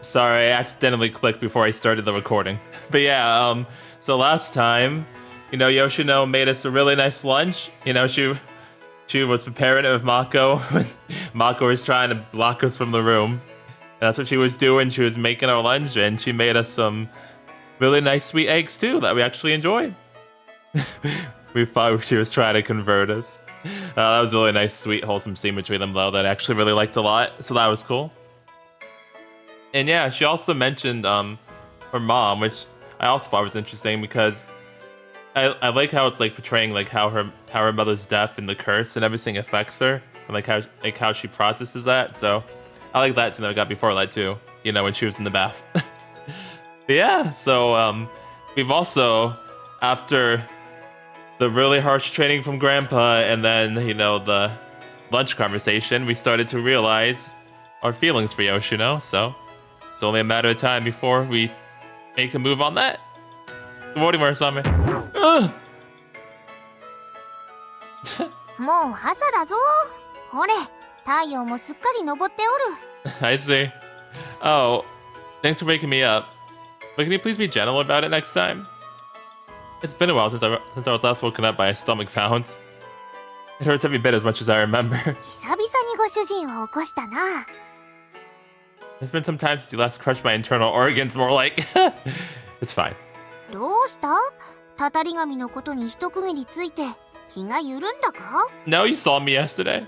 Sorry, I accidentally clicked before I started the recording. But yeah, so last time, you know, Yoshino made us a really nice lunch. You know, she was preparing it with Mako when Mako was trying to block us from the room. And that's what she was doing. She was making our lunch, and she made us some really nice sweet eggs too that we actually enjoyed. We thought she was trying to convert us. That was really nice, sweet, wholesome scene between them, though, that I actually really liked a lot. So that was cool. And yeah, she also mentioned her mom, which I also thought was interesting because I like how it's like portraying like how her mother's death and the curse and everything affects her, and how she processes that. So I like that scene that I got before that too. You know, when she was in the bath. But yeah, so we've also, after the really harsh training from Grandpa and then, you know, the lunch conversation, we started to realize our feelings for Yoshino, so it's only a matter of time before we make a move on that. Good morning, Murasamemaru. I see. Oh, thanks for waking me up. But can you please be gentle about it next time? It's been a while since I was last woken up by a stomach bounce. It hurts every bit as much as I remember. It's been some time since you last crushed my internal organs, more like. It's fine. No, you saw me yesterday.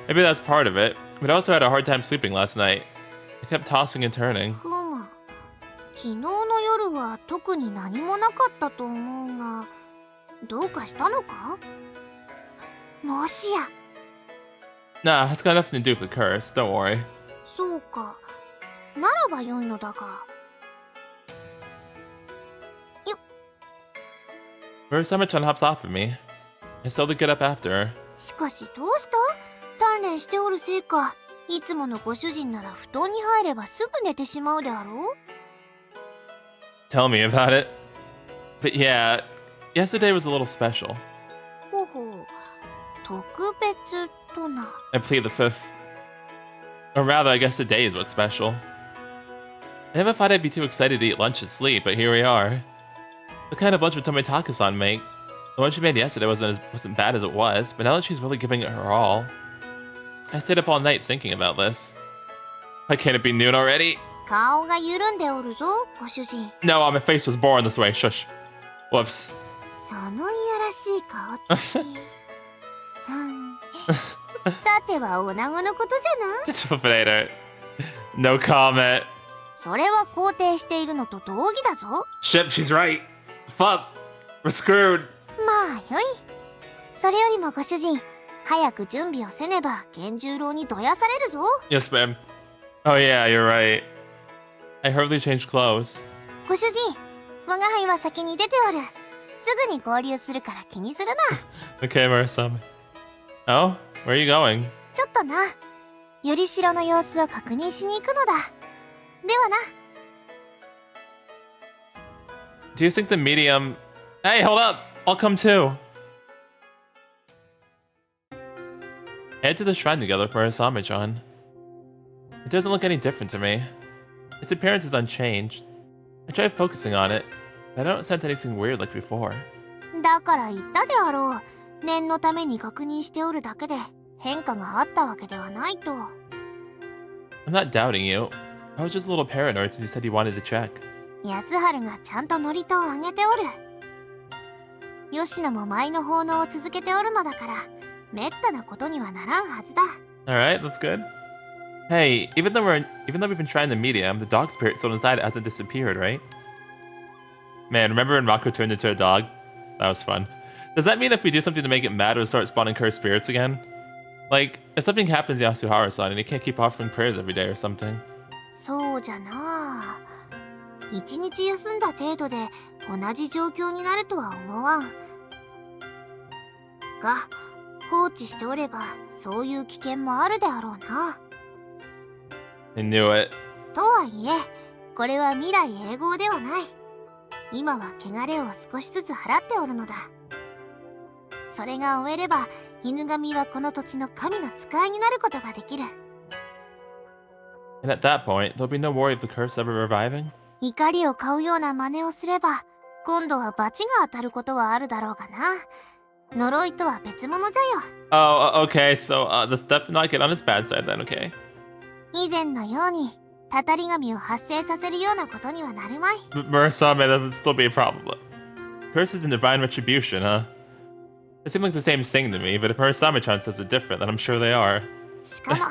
Maybe that's part of it, but I also had a hard time sleeping last night. I kept tossing and turning. Nah, it's got nothing to do with the curse, don't worry. Murasamemaru-chan hops off of me. I slowly get up after her. Tell me about it. But yeah, yesterday was a little special. I plead the fifth. Or rather, I guess today is what's special. I never thought I'd be too excited to eat lunch and sleep, but here we are. What kind of lunch would Tomoe-san make? The one she made yesterday wasn't bad as it was, but now that she's really giving it her all, I stayed up all night thinking about this. Why can't it be noon already? No, my face was born this way. Shush. Whoops. Disciplinate. No comment. Shit, she's right. Fuck. We're screwed. Yes, ma'am. Oh yeah, you're right. I hurriedly changed clothes. Okay, Murasamemaru. Oh? Where are you going? Do you think the medium... Hey, hold up! I'll come too! Head to the shrine together with Murasamemaru-chan. It doesn't look any different to me. Its appearance is unchanged. I tried focusing on it, but I don't sense anything weird like before. I'm not doubting you. I was just a little paranoid since you said you wanted to check. Alright, that's good. Hey, even though we've been trying the medium, the dog spirit still inside it hasn't disappeared, right? Man, remember when Mako turned into a dog? That was fun. Does that mean if we do something to make it mad, it'll start spawning cursed spirits again? Like, if something happens to Yasuhara-san and he can't keep offering prayers every day or something. I knew it. And at that point, there'll be no worry of the curse ever reviving. 怒りを買うような真似をすれば、今度は罰が当たることはあるだろうがな。呪いとは別物じゃよ。Oh, okay, so let's definitely not get on his bad side then, okay? 以前のように、たたり神を発生させるようなことにはなるまい。Murasame, that would still be a problem. Curses and divine retribution, huh? It seems like the same thing to me, but if Murasame-chan says they're different, then I'm sure they are. しかも、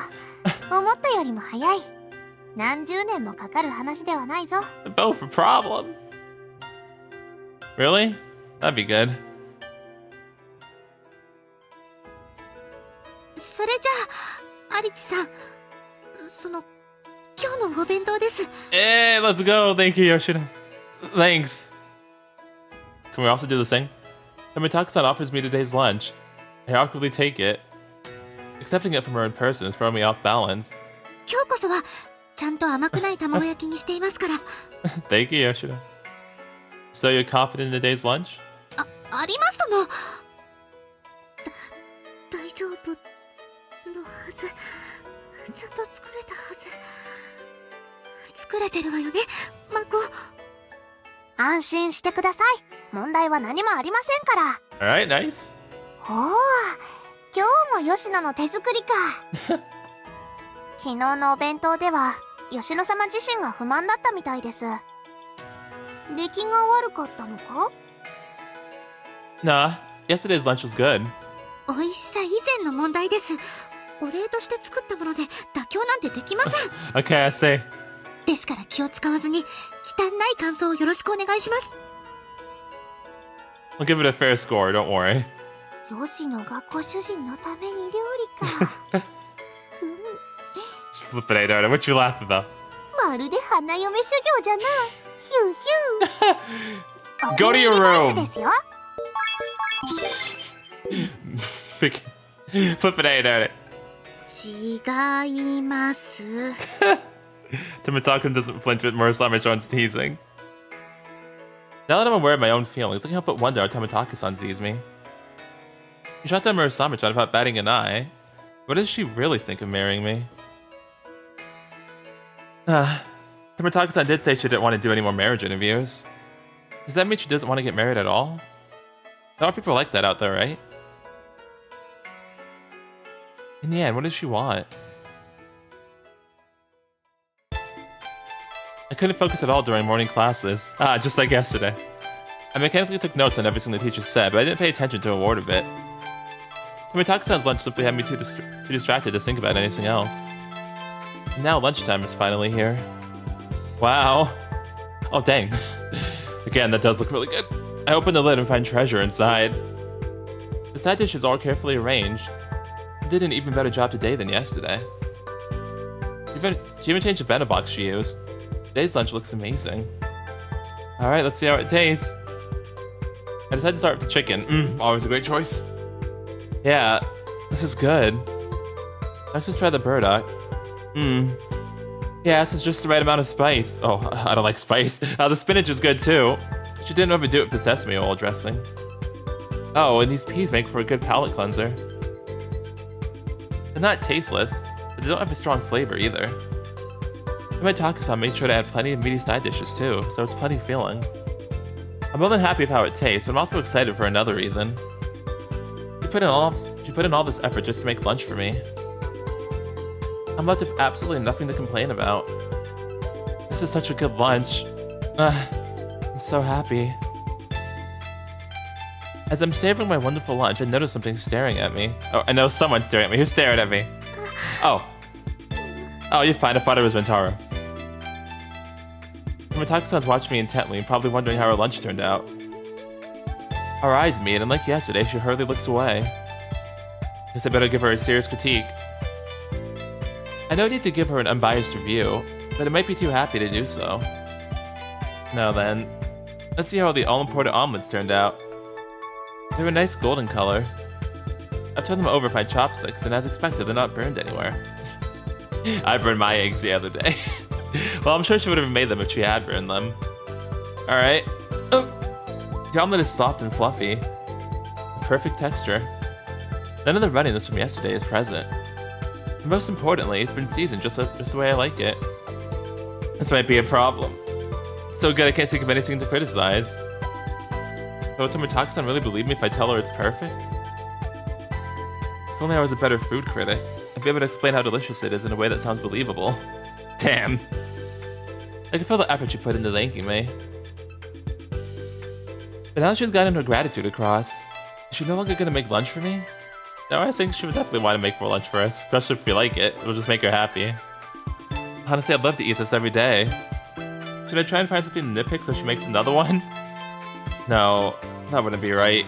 思ったよりも早い。何十年もかかる話ではないぞ。Both a problem. Really? That'd be good. それじゃあ、アリチさん、今日のお弁当です。Hey, let's go. Thank you, Yoshino. Thanks. Can we also do this thing? Tomitaka-san offers me today's lunch. I awkwardly take it. Accepting it from her in person is throwing me off balance. 今日こそはちゃんと甘くない卵焼きにしていますから。Thank you, Yoshino. So you're confident in the day's lunch? ありますとも。大丈夫のはず。ちゃんと作れたはず。作れてるわよね、マコ。安心してください。問題は何もありませんから。Alright, nice. おお、今日も吉野の手作りか。昨日のお弁当では吉野様自身が不満だったみたいです。出来が悪かったのか？ Nah, yesterday's lunch was good. 美味しさ以前の問題です。お礼として作ったもので妥協なんてできません。Okay, I see. ですから気を使わずに忌憚ない感想をよろしくお願いします。I'll give it a fair score, don't worry. 吉野がご主人のために料理か。Flip it, Ada. What you laughing about? まるで花嫁修行じゃな。ヒューヒュー。Go to your room. ですよ。Flip it, Ada. 違います。Tomitaka doesn't flinch with Murasame-chan's teasing. Now that I'm aware of my own feelings, I can't help but wonder how Tomitaka-san sees me. He shot down Murasame-chan without batting an eye. What does she really think of marrying me? Tomitaka-san did say she didn't want to do any more marriage interviews. Does that mean she doesn't want to get married at all? There are people like that out there, right? In the end, what does she want? I couldn't focus at all during morning classes. Just like yesterday. I mechanically took notes on everything the teacher said, but I didn't pay attention to a word of it. Tomitaka-san's lunch simply had me too distracted to think about anything else. Now lunchtime is finally here. Wow. Oh, dang. Again, that does look really good. I open the lid and find treasure inside. The side dish is all carefully arranged. She did an even better job today than yesterday. She even changed the bento box she used. Today's lunch looks amazing. Alright, let's see how it tastes. I decided to start with the chicken. Always a great choice. Yeah, this is good. Next, let's try the burdock. Yeah, this is just the right amount of spice. Oh, I don't like spice. The spinach is good too. She didn't overdo it with the sesame oil dressing. Oh, and these peas make for a good palate cleanser. They're not tasteless, but they don't have a strong flavor either. Tomitaka-san made sure to add plenty of meaty side dishes too, so it's plenty filling. I'm more than happy with how it tastes, but I'm also excited for another reason. She put in all this effort just to make lunch for me. I'm left with absolutely nothing to complain about. This is such a good lunch. I'm so happy. As I'm savoring my wonderful lunch, I notice something staring at me. Oh, I know someone's staring at me. Who's staring at me? Oh. Oh, you're fine. I thought it was Rentaro. Tomitaka-san's watching me intently, probably wondering how her lunch turned out. Our eyes meet, and like yesterday, she hurriedly looks away. Guess I better give her a serious critique. I don't need to give her an unbiased review, but I might be too happy to do so. Now then, let's see how the all-important omelets turned out. They're a nice golden color. I've turned them over with my chopsticks, and as expected, they're not burned anywhere. I burned my eggs the other day. Well, I'm sure she would have made them if she had burned them. Alright. Oh. The omelet is soft and fluffy. Perfect texture. None of the runniness from yesterday is present. And most importantly, it's been seasoned just the way I like it. This might be a problem. It's so good I can't think of anything to criticize. Will Tomotaku-san really believe me if I tell her it's perfect? If only I was a better food critic, I'd be able to explain how delicious it is in a way that sounds believable. Damn. I can feel the effort she put into thanking me. But now she's gotten her gratitude across, is she no longer gonna make lunch for me? No, I think she would definitely want to make more lunch for us, especially if we like it. It'll just make her happy. Honestly, I'd love to eat this every day. Should I try and find something to nitpick so she makes another one? No, that wouldn't be right.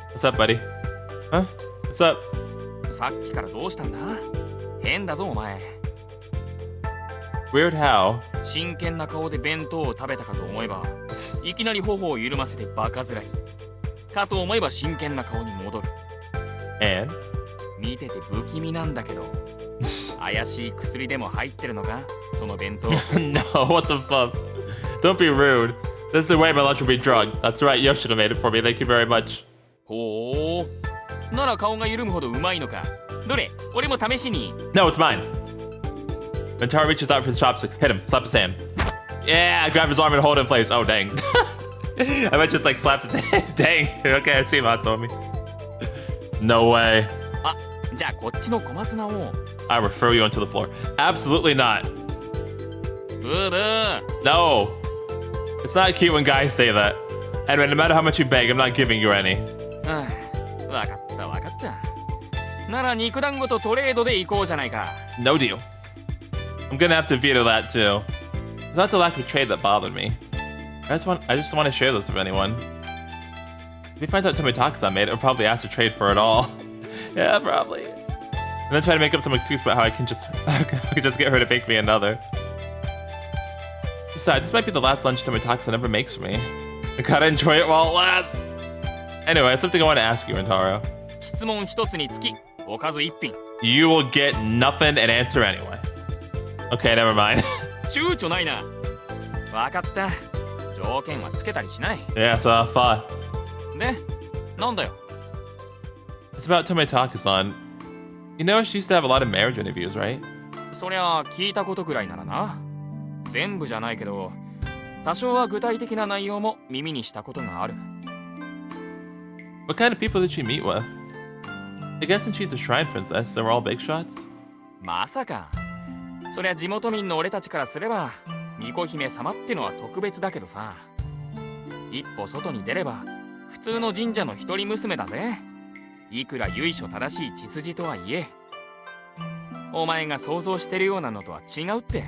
What's up, buddy? Huh? What's up? さっきからどうしたんだ？変だぞお前。 Weird how? 真剣な顔で弁当を食べたかと思えば、いきなり頬を緩ませてバカ面に。かと思えば真剣な顔に戻る。And? 見てて不気味なんだけど、怪しい薬でも入ってるのか？その弁当。No, what the fuck? Don't be rude. This is the way my lunch will be drugged. That's right, Yoshino made it for me. Thank you very much. ほう。なら顔が緩むほどうまいのか。どれ？俺も試しに。No, it's mine. When Taro reaches out for his chopsticks, hit him, slap his hand. Yeah, grab his arm and hold it in place. Oh, dang. I might just like slap his hand. Dang. Okay, I see Masomi. No way. あ、じゃあこっちの小松菜を。I will throw you onto the floor. Absolutely not. ブーブー。 No. It's not cute when guys say that. Anyway, no matter how much you beg, I'm not giving you any. ああ、わかったわかった。なら肉団子とトレードで行こうじゃないか。No deal. I'm gonna have to veto that too. It's not the lack of trade that bothered me. I just want to share this with anyone. If he finds out Tomotaku-san made it, he'll probably ask to trade for it all. Yeah, probably. And then try to make up some excuse about how I can just get her to bake me another. Besides, this might be the last lunch Tomotaku-san ever makes for me. I gotta enjoy it while it lasts. Anyway, something I want to ask you, Rintaro. 質問一つにつきおかず一品。 You will get nothing and answer anyway. Okay, never mind. 躊躇ないな。わかった。条件はつけたりしない。 Yeah, so I thought. で、なんだよ。 It's about Tomotaku-san. You know, she used to have a lot of marriage interviews, right? そりゃ聞いたことくらいならな。全部じゃないけど、多少は具体的な内容も耳にしたことがある。 What kind of people did she meet with? I guess since she's a shrine princess, they were all big shots? まさか。そりゃ地元民の俺たちからすれば、巫女姫様ってのは特別だけどさ。一歩外に出れば、普通の神社の一人娘だぜ。いくら由緒正しい血筋とはいえ。お前が想像してるようなのとは違うって。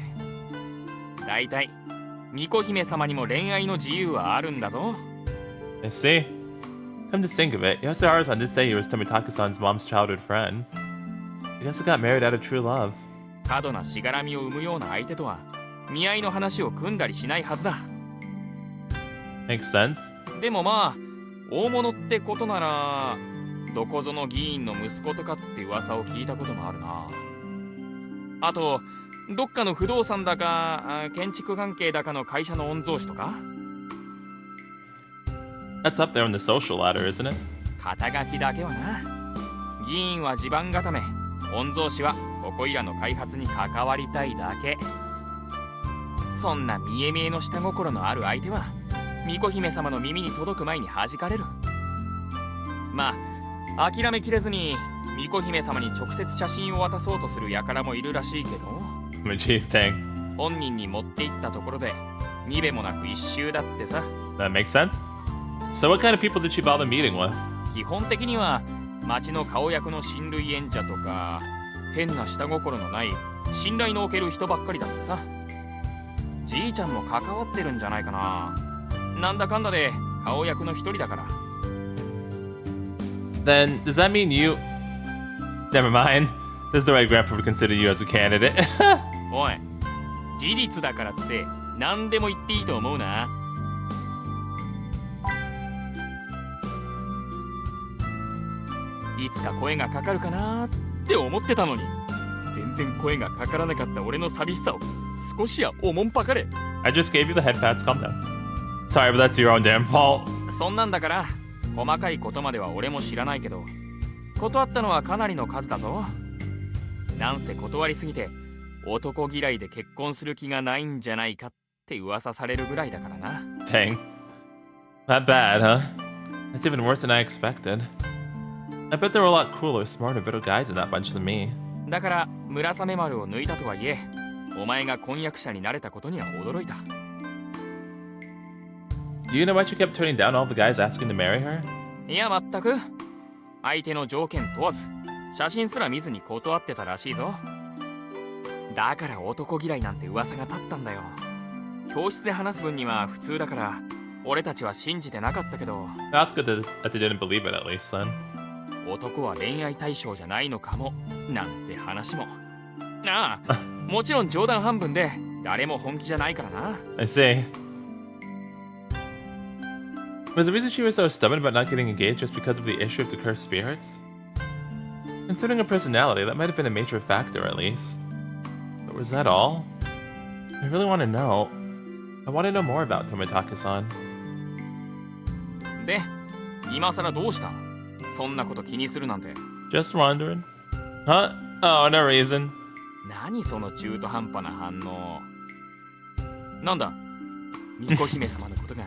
だいたい、巫女姫様にも恋愛の自由はあるんだぞ。 I see. Come to think of it, Yasuharu-san did say he was Tomotaku-san's mom's childhood friend. I guess they got married out of true love. 過度なしがらみを生むような相手とは見合いの話を組んだりしないはずだ。 Makes sense. でもまあ大物ってことならどこぞの議員の息子とかって噂を聞いたこともあるな。あとどっかの不動産だか建築関係だかの会社の御曹司とか。 That's up there on the social ladder, isn't it? 肩書きだけはな。議員は地盤固め、御曹司はここいらの開発に関わりたいだけ。そんな見え見えの下心のある相手は巫女姫様の耳に届く前に弾かれる。まあ諦めきれずに巫女姫様に直接写真を渡そうとする輩もいるらしいけど、 Jeez, dang. 本人に持って行ったところでにべもなく一周だってさ。 That makes sense. So what kind of people did she bother meeting with? 基本的には町の顔役の親類縁者とか変な下心のない信頼のおける人ばっかりだってさ。じいちゃんも関わってるんじゃないかな。なんだかんだで顔役の一人だから。 Then, does that mean you... Never mind. There's no way Grandpa would consider you as a candidate. おい、事実だからって何でも言っていいと思うな。いつか声がかかるかなって思ってたのに、全然声がかからなかった俺の寂しさを少しはおもんぱかれ。 I just gave you the head pats, calm down. Sorry, but that's your own damn fault. そんなんだから細かいことまでは俺も知らないけど、断ったのはかなりの数だぞ。なんせ断りすぎて男嫌いで結婚する気がないんじゃないかって噂されるぐらいだからな。 Dang. Not bad, huh? That's even worse than I expected. I bet there were a lot cooler, smarter, better guys in that bunch than me. だからMurasamemaruを抜いたとはいえ、お前が婚約者になれたことには驚いた。 Do you know why she kept turning down all the guys asking to marry her? いや全く。相手の条件問わず写真すら見ずに断ってたらしいぞ。だから男嫌いなんて噂が立ったんだよ。教室で話す分には普通だから俺たちは信じてなかったけど。 That's good that they didn't believe it at least, son. 男は恋愛対象じゃないのかもなんて話も。なあ、もちろん冗談半分で誰も本気じゃないからな。 I see. Was the reason she was so stubborn about not getting engaged just because of the issue of the cursed spirits? Considering her personality, that might have been a major factor at least. But was that all? I really want to know. I want to know more about Tomitaka-san. で、今さらどうした？そんなこと気にするなんて。 Just wondering. Huh? Oh, no reason. 何その中途半端な反応。なんだ、巫女姫様のことが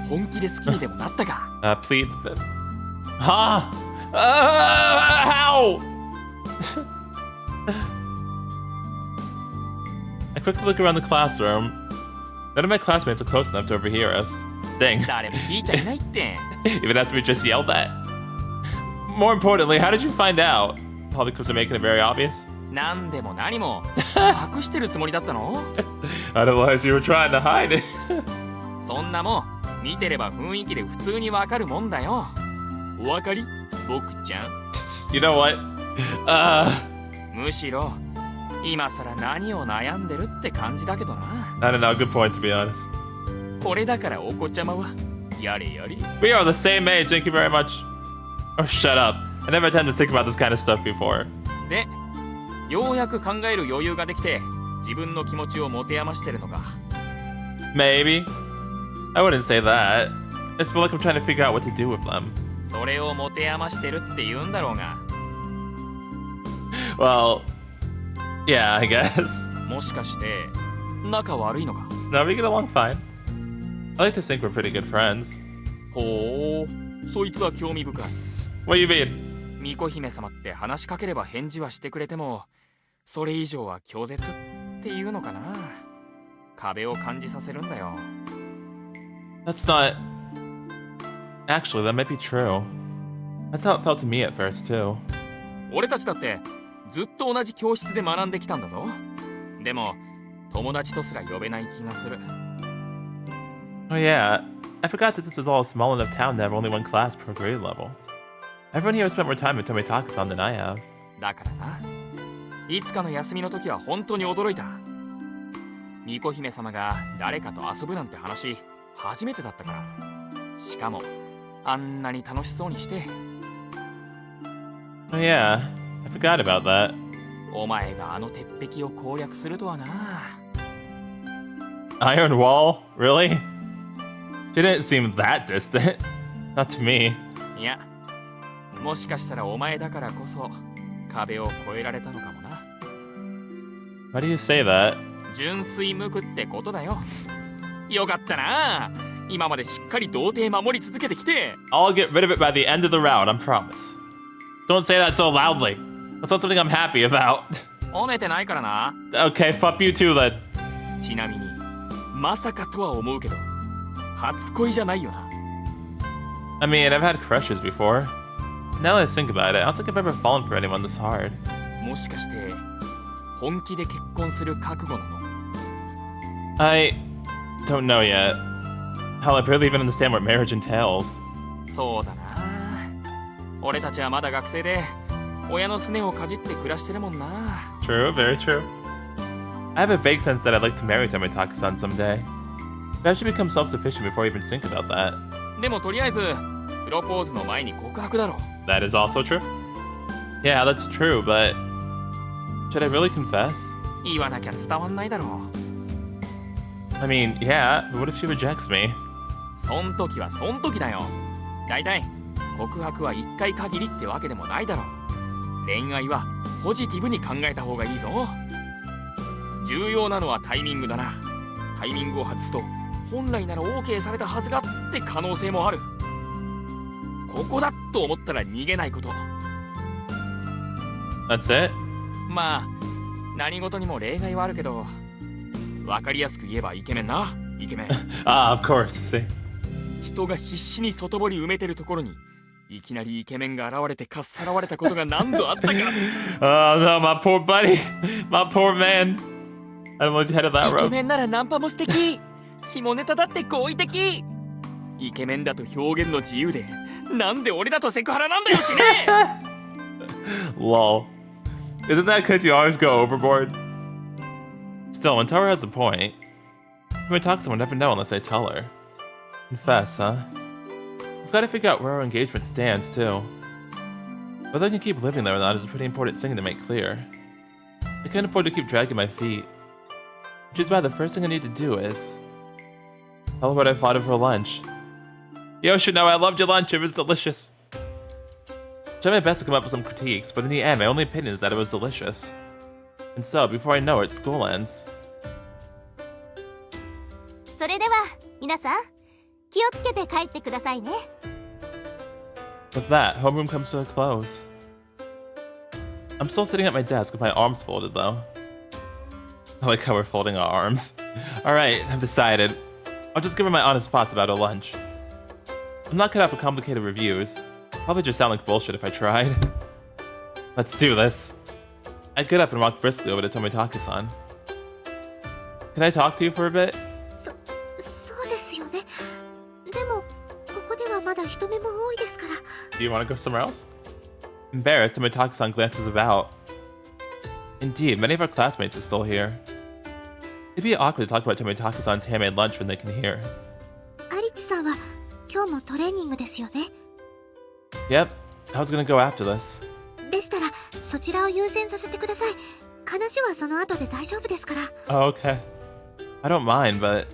本気で好きにでもなったか。Plead the fifth. Huh? How? I quickly look around the classroom. None of my classmates are close enough to overhear us. Dang. 誰も聞いちゃいないって。 Even after we just yelled at. More importantly, how did you find out? All the clips are making it very obvious. 何でも何も隠してるつもりだったの？ I didn't realize you were trying to hide it. そんなもん見てれば雰囲気で普通にわかるもんだよ。お分かり？僕ちゃん。 You know what? むしろ今さら何を悩んでるって感じだけどな。 I don't know, good point to be honest. これだからお子ちゃまはやれやれ。 We are the same age, thank you very much. Oh, shut up. I never had to think about this kind of stuff before. で、ようやく考える余裕ができて自分の気持ちを持て余してるのか。 Maybe. I wouldn't say that. I just feel like I'm trying to figure out what to do with them. それを持て余してるって言うんだろうが。 Well, yeah, I guess. もしかして仲悪いのか。 No, we get along fine. I like to think we're pretty good friends. ほう、そいつは興味深い。 What do you mean? 巫女姫様って話しかければ返事はしてくれてもそれ以上は拒絶っていうのかな。壁を感じさせるんだよ。 That's not... Actually, that might be true. That's how it felt to me at first, too. 俺たちだってずっと同じ教室で学んできたんだぞ。でも友達とすら呼べない気がする。 Oh yeah, I forgot that this was all a small enough town to have only one class per grade level. Everyone here has spent more time with Tomitaka-san than I have. だからな、いつかの休みの時は本当に驚いた。巫女姫様が誰かと遊ぶなんて話初めてだったから。しかもあんなに楽しそうにして。 Oh yeah, I forgot about that. お前があの鉄壁を攻略するとはな。 Iron Wall? Really? She didn't seem that distant. Not to me. いや、もしかしたらお前だからこそ壁を越えられたのかもな。 Why do you say that? 純粋無垢ってことだよ。よかったな。今までしっかり童貞守り続けてきて。 I'll get rid of it by the end of the round, I promise. Don't say that so loudly. That's not something I'm happy about. 褒めてないからな。 Okay, fuck you too then. ちなみにまさかとは思うけど初恋じゃないよな。 I mean, I've had crushes before. Now that I think about it, I don't think I've ever fallen for anyone this hard. もしかして本気で結婚する覚悟なの？ I don't know yet. Hell, I barely even understand what marriage entails. そうだな。俺たちはまだ学生で親のすねをかじって暮らしてるもんな。 True, very true. I have a vague sense that I'd like to marry Tomitaka-san someday. But I should become self-sufficient before I even think about that. でもとりあえずプロポーズの前に告白だろ。 That is also true. Yeah, that's true, but should I really confess? 言わなきゃ伝わんないだろう。 I mean, yeah, but what if she rejects me? そん時はそん時だよ。だいたい告白は1回限りってわけでもないだろう。恋愛はポジティブに考えた方がいいぞ。重要なのはタイミングだな。タイミングを外すと本来なら OK されたはずがって可能性もある。ここだと思ったら逃げないこと。 That's it? まあ何事にも例外はあるけど、分かりやすく言えばイケメンな。イケメンAh, of course. See? 人が必死に外堀埋めてるところにいきなりイケメンが現れてかっさらわれたことが何度あったか。Oh no, my poor buddy. My poor man. I don't want you head of that イケ road. メンならナンパも素敵。下ネタだって好意的。イケメンだと表現の自由で、なんで俺だとセクハラなんだよしね。Lol. Isn't that because you always go overboard? Still, when Tara has a point, when we talk to someone, never know unless I tell her. Confess, huh? We've got to figure out where our engagement stands, too. Whether I can keep living there or not is a pretty important thing to make clear. I can't afford to keep dragging my feet. Which is why the first thing I need to do is tell her what I thought of her lunch. Yoshino, I loved your lunch. It was delicious. I tried my best to come up with some critiques, but in the end, my only opinion is that it was delicious. And so, before I know it, school ends. それでは皆さん気をつけて帰ってくださいね。 With that, homeroom comes to a close. I'm still sitting at my desk with my arms folded, though. I like how we're folding our arms. Alright, I've decided. I'll just give her my honest thoughts about her lunch. I'm not cut out for complicated reviews. Probably just sound like bullshit if I tried. Let's do this. I get up and walk briskly over to Tomitaka-san. Can I talk to you for a bit? そうですよね。でもここではまだ人目も多いですから。 Do you want to go somewhere else? Embarrassed, Tomitaka-san glances about. Indeed, many of our classmates are still here. It'd be awkward to talk about Tomitaka-san's handmade lunch when they can hear. アリチさんは今日もトレーニングですよね。 Yep, I was gonna go after this. でしたらそちらを優先させてください。話はその後で大丈夫ですから。 Oh, okay. I don't mind, but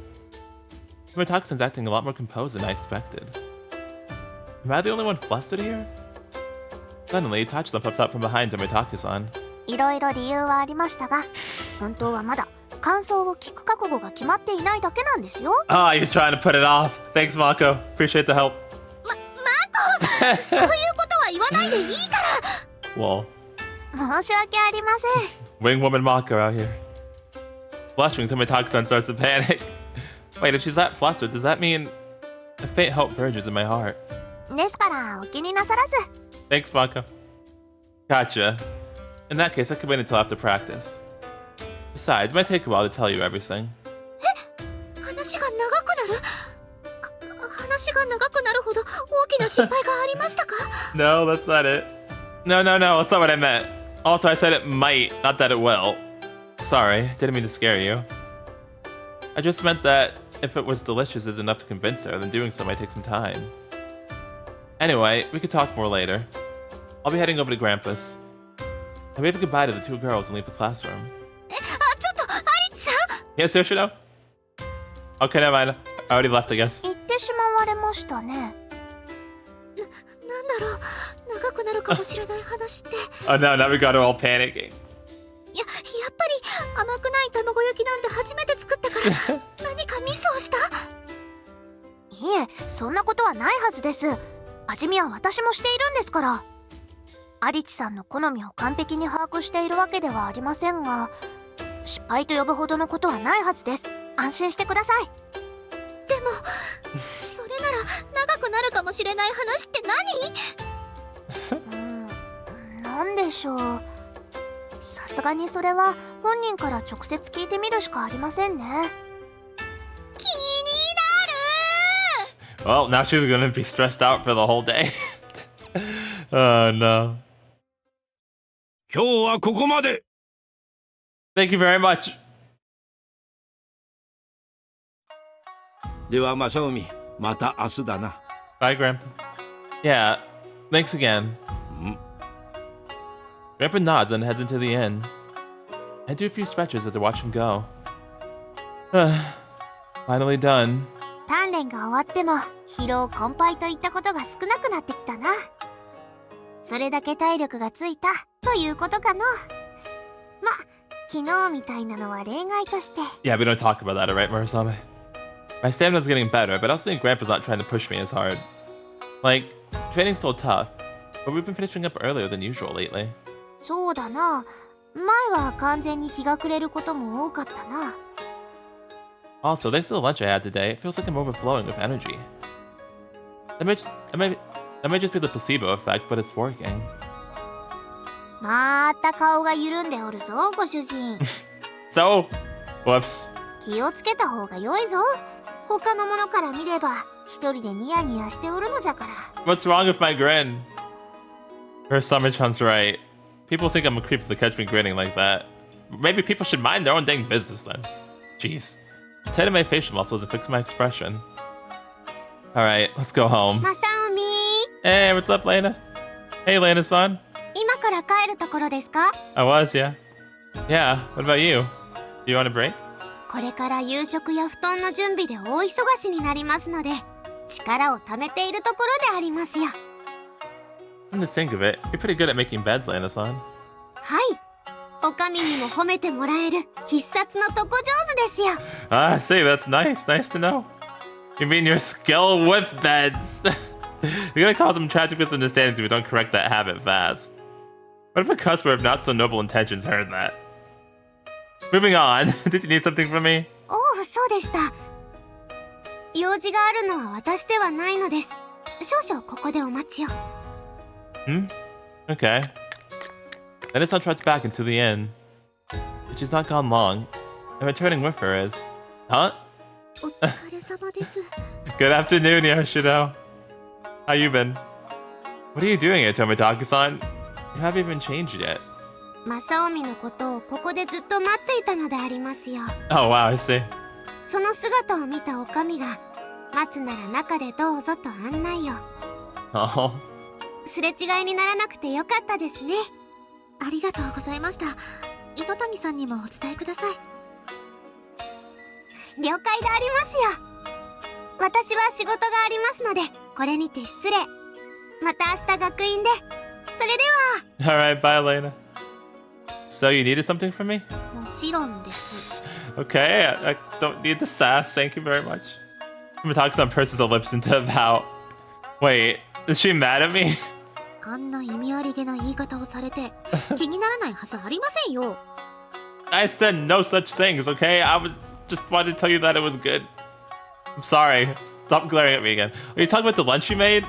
Tomitaka-san's acting a lot more composed than I expected. Am I the only one flustered here? Suddenly, Itachi-san pops out from behind Tomitaka-san. いろいろ理由はありましたが、本当はまだ感想を聞く覚悟が決まっていないだけなんですよ。Ah, you're trying to put it off. Thanks, Mako. Appreciate the help. マコそういうことは言わないでいいから。 Lol. 申し訳ありません。 Wing woman Mako out here. Blushing, Tomitaka-san starts to panic. Wait, if she's that flustered, does that mean a faint hope burges in my heart? ですからお気になさらず。 Thanks, Mako. Gotcha. In that case, I can wait until after practice. Besides, it might take a while to tell you everything. 話が長くなる？話が長くなるほど大きな失敗がありましたか？ No, that's not it. No, that's not what I meant. Also, I said it might, not that it will. Sorry, didn't mean to scare you. I just meant that if it was delicious is enough to convince her, then doing so might take some time. Anyway, we could talk more later. I'll be heading over to Grandpa's. I wave goodbye to the two girls and leave the classroom. ちょっとアリチさん。 Yes, Yoshino? Okay, never mind. I already left, I guess. 言ってしまわれましたね。なんだろう、長くなるかもしれない話って。Oh no, now we got her all panicking. やっぱり甘くない卵焼きなんて初めて作ったから何かミスをした？いえ、そんなことはないはずです。味見は私もしているんですから。アリチさんの好みを完璧に把握しているわけではありませんが、失敗と呼ぶほどのことはないはずです。安心してください。でもそれなら長くなるかもしれない話って何？なんでしょう。さすがにそれは本人から直接聞いてみるしかありませんね。気になる。 Well, now she's gonna be stressed out for the whole day. Oh no. 今日はここまで。 Thank you very much. では正海、また明日だな。 Bye, Grandpa. Yeah, thanks again. Grandpa nods and heads into the inn. I do a few stretches as I watch him go. Finally done. 鍛錬が終わっても疲労困憊といったことが少なくなってきたな。それだけ体力がついたということかの。ま、昨日みたいなのは例外として。 Yeah, we don't talk about that, alright, Murasame? My stamina's getting better, but I also think Grandpa's not trying to push me as hard. Like, training's still tough, but we've been finishing up earlier than usual lately. そうだな。前は完全に日が暮れることも多かったな。 Also, thanks to the lunch I had today, it feels like I'm overflowing with energy. That may just be the placebo effect, but it's working. また顔が緩んでおるぞ、ご主人。So, whoops. 気をつけた方が良いぞ。他の者から見れば一人でニヤニヤしておるのじゃから。 What's wrong with my grin? Murasame-chan's right. People think I'm a creep if they catch me grinning like that. Maybe people should mind their own dang business then. Jeez. Tighten my facial muscles and fix my expression. Alright, let's go home. マサオミ Hey, what's up, Lena? Hey, Lena-san. 今から帰るところですか？ I was, yeah. Yeah, what about you? Do you want a break? これから夕食や布団の準備で大忙しになりますので、力を貯めているところでありますよ。 Come to think of it, you're pretty good at making beds, Lena-san. はい。おかみにも褒めてもらえる必殺の床上手ですよ。 Ah, see, that's nice. Nice to know. You mean your skill with beds? You're gonna cause some tragic misunderstandings if you don't correct that habit fast. What if a customer of not so noble intentions heard that? Moving on. Did you need something from me? おお、そうでした。用事があるのは私ではないのです。少々ここでお待ちを。 Okay. Then his son trots back into the inn. But she's not gone long. And returning with her is... Huh? お疲れ様です。 Good afternoon, Yoshino. How you been? What are you doing here, Tomotaku-san? You haven't even changed yet. マサオミのことをここでずっと待っていたのでありますよ。 Oh, wow, I see. その姿を見たおかみが、待つなら中でどうぞと案内を。 Oh. すれ違いにならなくてよかったですね。ありがとうございました。糸谷さんにもお伝えください。了解でありますよ。私は仕事がありますので、これにて失礼。また明日学院で。それでは。 Alright, bye, Lena. So you needed something from me? もちろんです。 Okay, I don't need the sass, thank you very much. Tomotaku-san purses her lips into a vow. Wait, is she mad at me? あんな意味ありげな言い方をされて気にならないはずありませんよ。 I said no such things, okay? I was just wanted to tell you that it was good. I'm sorry. Stop glaring at me again. Are you talking about the lunch you made?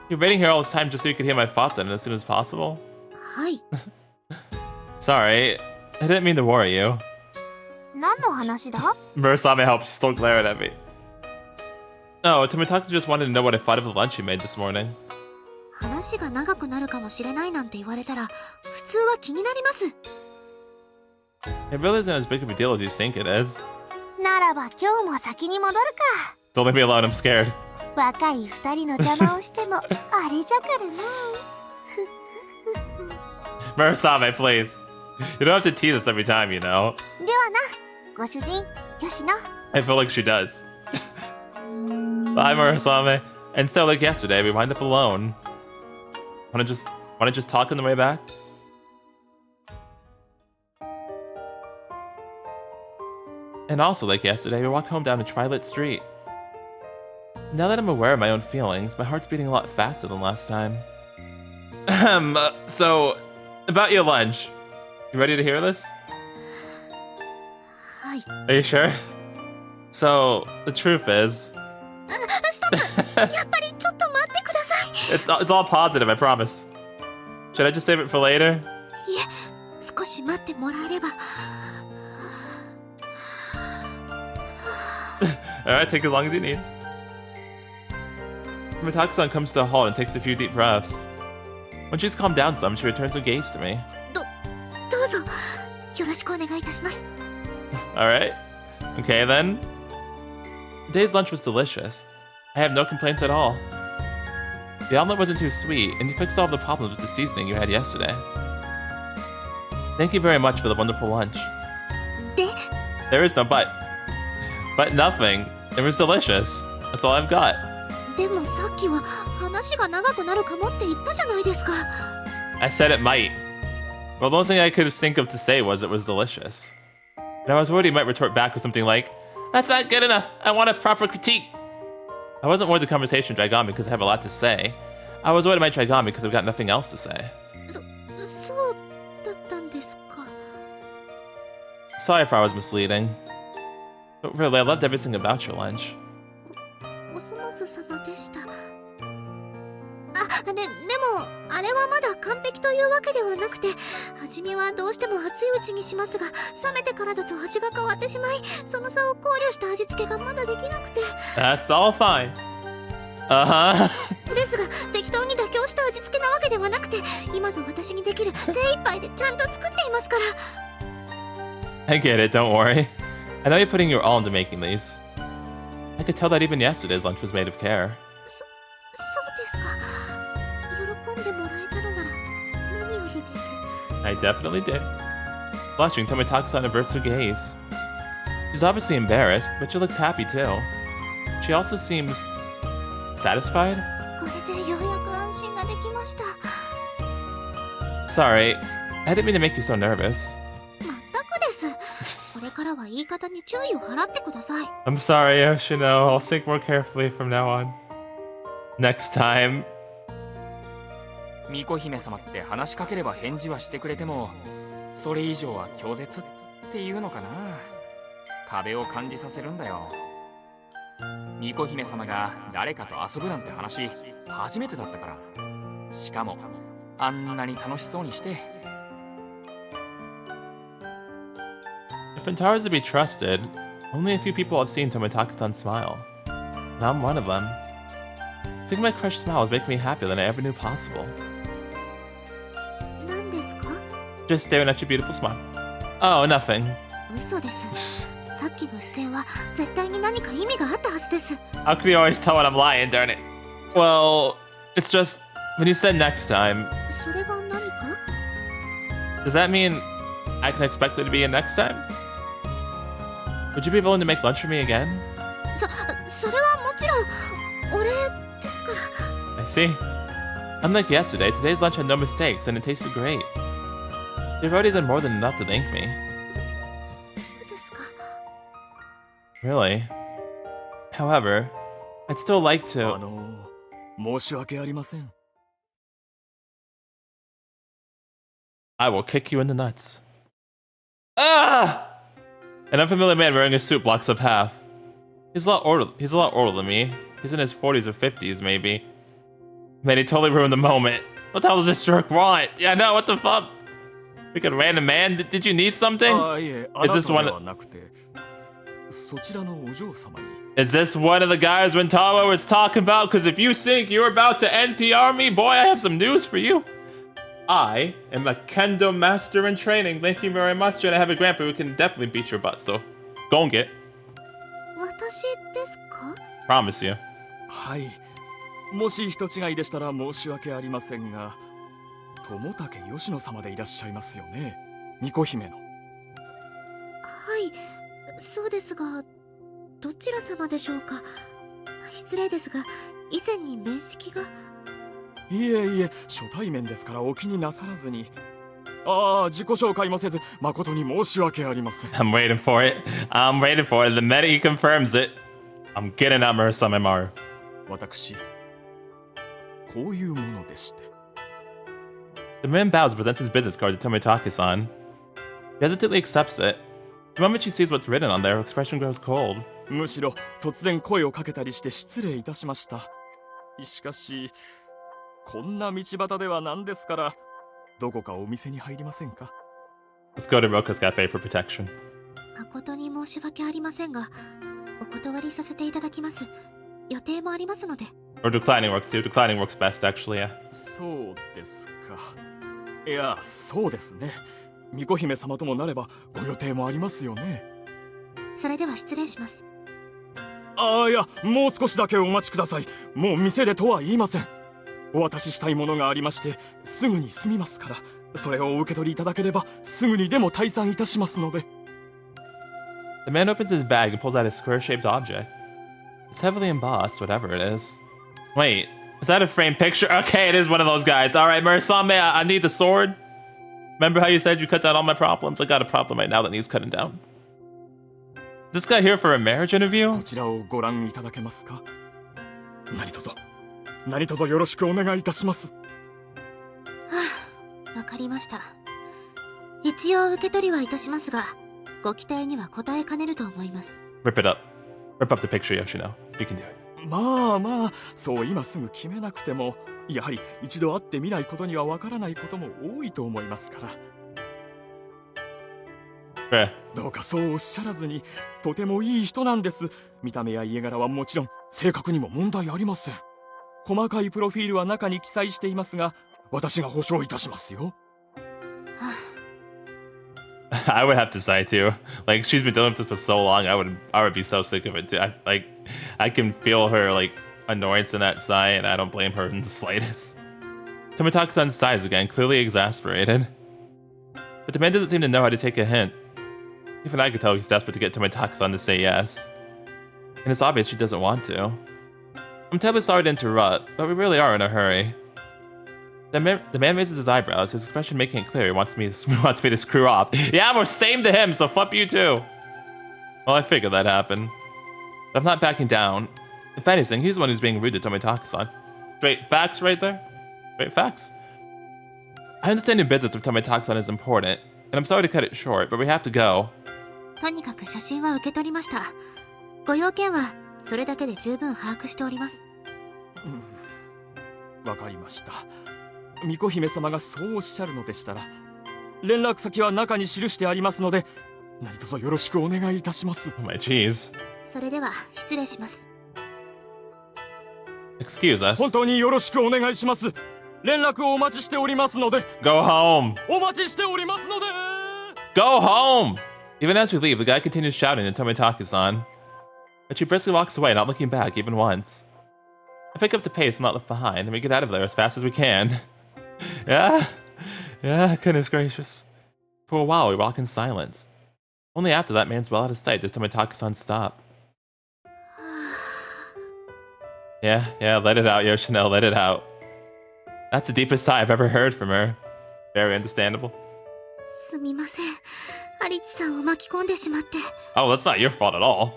You're waiting here all this time just so you could hear my thoughts on it as soon as possible? はい。 Sorry, I didn't mean to worry you. 何の話だ？ Murasame helped, she's still glaring at me. No, Tomotaku just wanted to know what I thought of the lunch you made this morning. 話が長くなるかもしれないなんて言われたら普通は気になります。 It really isn't as big of a deal as you think it is. ならば今日も先に戻るか。 Don't leave me alone, I'm scared. 若い二人の邪魔をしてもあれじゃからな。Murasame, please. You don't have to tease us every time, you know. ではな、ご主人、吉野。 I feel like she does. Bye, Murasame. And so, like yesterday, we wind up alone. Wanna just talk on the way back? And also, like yesterday, we walk home down a Twilit street. Now that I'm aware of my own feelings, my heart's beating a lot faster than last time. So, about your lunch. You ready to hear this? はい。 Are you sure? So, the truth is... ストップ。やっぱりちょっと待ってください。 It's all positive, I promise. Should I just save it for later? いえ、少し待ってもらえれば。Alright, take as long as you need. Mitaku-san comes to a halt and takes a few deep breaths. When she's calmed down some, she returns her gaze to me. どうぞ、よろしくお願いいたします。 Alright. Okay then. Today's lunch was delicious. I have no complaints at all. The omelet wasn't too sweet, and you fixed all the problems with the seasoning you had yesterday. Thank you very much for the wonderful lunch. で、 There is no but. But nothing. It was delicious. That's all I've got. でもさっきは話が長くなるかもって言ったじゃないですか。 I said it might. Well, the only thing I could think of to say was it was delicious. And I was worried he might retort back with something like, "That's not good enough. I want a proper critique." I wasn't worried the conversation drag on because I have a lot to say. I was worried it might drag on because I've got nothing else to say. そうだったんですか。 Sorry if I was misleading. But really, I loved everything about your lunch. お粗末様でした。でもあれはまだ完璧というわけではなくて、初めはどうしても熱いうちにしますが、冷めてからだと味が変わってしまい、その差を考慮した味付けがまだできなくて。 That's all fine. ですが適当に妥協した味付けなわけではなくて、今の私にできる精一杯でちゃんと作っていますから。 I get it, don't worry. I know you're putting your all into making these. I could tell that even yesterday's lunch was made of care. そうですか。喜んでもらえたのなら何よりです。 I definitely did. Blushing, Tomotaku-san averts her gaze. She's obviously embarrassed, but she looks happy too. She also seems satisfied? これでようやく安心ができました。 Sorry, I didn't mean to make you so nervous. まったくです。これからは言い方に注意を払ってください。 I'm sorry, Yoshino. I'll think more carefully from now on. Next time. 巫女姫様って話しかければ返事はしてくれても、それ以上は拒絶っていうのかな。壁を感じさせるんだよ。巫女姫様が誰かと遊ぶなんて話初めてだったから。しかもあんなに楽しそうにして。 If Intaro is to be trusted, only a few people have seen Tomotaku-san smile. And I'm one of them. Seeing my crush smile is making me happier than I ever knew possible. 何ですか？ Just staring at your beautiful smile. Oh, nothing. 嘘です。さっきの視線は絶対に何か意味があったはずです。 How can you always tell when I'm lying, darn it? Well, it's just, when you said next time, それが何か？ does that mean I can expect there to be a next time? Would you be willing to make lunch for me again? それはもちろんお礼ですから。 I see. Unlike yesterday, today's lunch had no mistakes and it tasted great. You've already done more than enough to thank me. そうですか。 Really? However, I'd still like to... 申し訳ありません。 I will kick you in the nuts. Ah! An unfamiliar man wearing a suit blocks a path. He's a lot older than me. He's in his 40s or 50s, maybe. Man, he totally ruined the moment. What the hell does this jerk want? Yeah, no, what the fuck? Like a random man? Did you need something? Is this one? Is this one of the guys Rentaro was talking about? Because if you think you're about to NTR me, boy, I have some news for you. I am a kendo master in training. Thank you very much. And I have a grandpa who can definitely beat your butt. So, go and get. 私ですか？ Promise you. はい。もし人違いでしたら申し訳ありませんが、友竹吉野様でいらっしゃいますよね。巫女姫の。はい、そうですが、どちら様でしょうか？失礼ですが、以前に面識が。いえいえ、初対面ですからお気になさらずに。ああ、自己紹介もせず、誠に申し訳ありません。I'm waiting for it. I'm waiting for it. The minute he confirms it, I'm getting at Murasamemaru. 私、こういうものでして。The man bows and presents his business card to Tomotaku-san. He hesitantly accepts it. The moment she sees what's written on there, her expression grows cold. むしろ突然声をかけたりして失礼いたしました。しかし、こんな道端ではなんですから、どこかお店に入りませんか？ Let's go to Roka's cafe for protection. 誠に申し訳ありませんが、お断りさせていただきます。予定もありますので。Or declining works too. Declining works best, actually, yeah. そうですか。いや、そうですね。巫女姫様ともなればご予定もありますよね。それでは失礼します。ああ、いや、もう少しだけお待ちください。もう店でとは言いません。お渡ししたいものがありまして、すぐに済みますから、それをお受け取りいただければ、すぐにでも退散いたしますので。The man opens his bag and pulls out a square-shaped object. It's heavily embossed, whatever it is. Wait, is that a framed picture? Okay, it is one of those guys. All right, Murasame, I need the sword. Remember how you said you cut down all my problems? I got a problem right now that needs cutting down. Is this guy here for a marriage interview? こちらをご覧いただけますか。何卒よろしくお願いいたします。わかりました。一応受け取りはいたしますが、ご期待には応えかねると思います。Rip it up. Rip up the picture, Yoshino. You can do it. まあ、そう今すぐ決めなくても、やはり一度会ってみないことにはわからないことも多いと思いますから。どうかそうおっしゃらずに、とてもいい人なんです。見た目や家柄はもちろん、性格にも問題ありません。細かいプロフィールは中に記載していますが、私が保証いたしますよ。I would have to say too. Like she's been dealing with this for so long, I would be so sick of it too. I can feel her like annoyance in that sigh, and I don't blame her in the slightest. Tomitaka-san sighs again, clearly exasperated. But the man doesn't seem to know how to take a hint. Even I could tell he's desperate to get Tomitaka-san to say yes. And it's obvious she doesn't want to. I'm terribly sorry to interrupt, but we really are in a hurry. The man raises his eyebrows, his expression making it clear he wants me to screw off. Yeah, we're same to him, so fuck you too. Well, I figured that'd happen. But I'm not backing down. If anything, he's the one who's being rude to Tomitaka-san. Straight facts right there. Straight facts. I understand your business with Tomitaka-san is important, and I'm sorry to cut it short, but we have to go. とにかく写真は受け取りました。ご用件はそれだけで十分把握しております。わかりました。巫女姫様がそうおっしゃるのでしたら、連絡先は中に記してありますので、何卒よろしくお願いいたします。Oh my jeez. それでは失礼します。Excuse us. 本当によろしくお願いします。連絡をお待ちしておりますので。Go home. お待ちしておりますので。Go home. Even as we leave, the guy continues shouting at Tomitaka-san. But she briskly walks away, not looking back even once. I pick up the pace and not left behind, and we get out of there as fast as we can. Yeah, goodness gracious. For a while, we walk in silence. Only after that man's well out of sight does Tomitaka-san stop. Yeah, let it out, Yoshino, let it out. That's the deepest sigh I've ever heard from her. Very understandable. すみません。アリチさんを巻き込んでしまって。Oh, that's not your fault at all.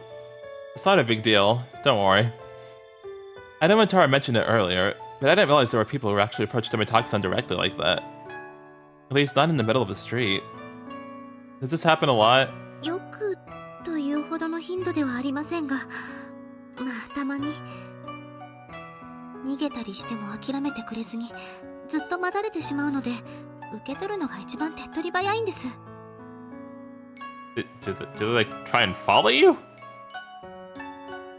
It's not a big deal. Don't worry. I know Tara mentioned it earlier, but I didn't realize there were people who actually approached Tomitaka-san directly like that. At least not in the middle of the street. Does this happen a lot? よくというほどの頻度ではありませんが、まあたまに。逃げたりしても諦めてくれずに、ずっと待たれてしまうので、受け取るのが一番手っ取り早いんです。Do they like try and follow you?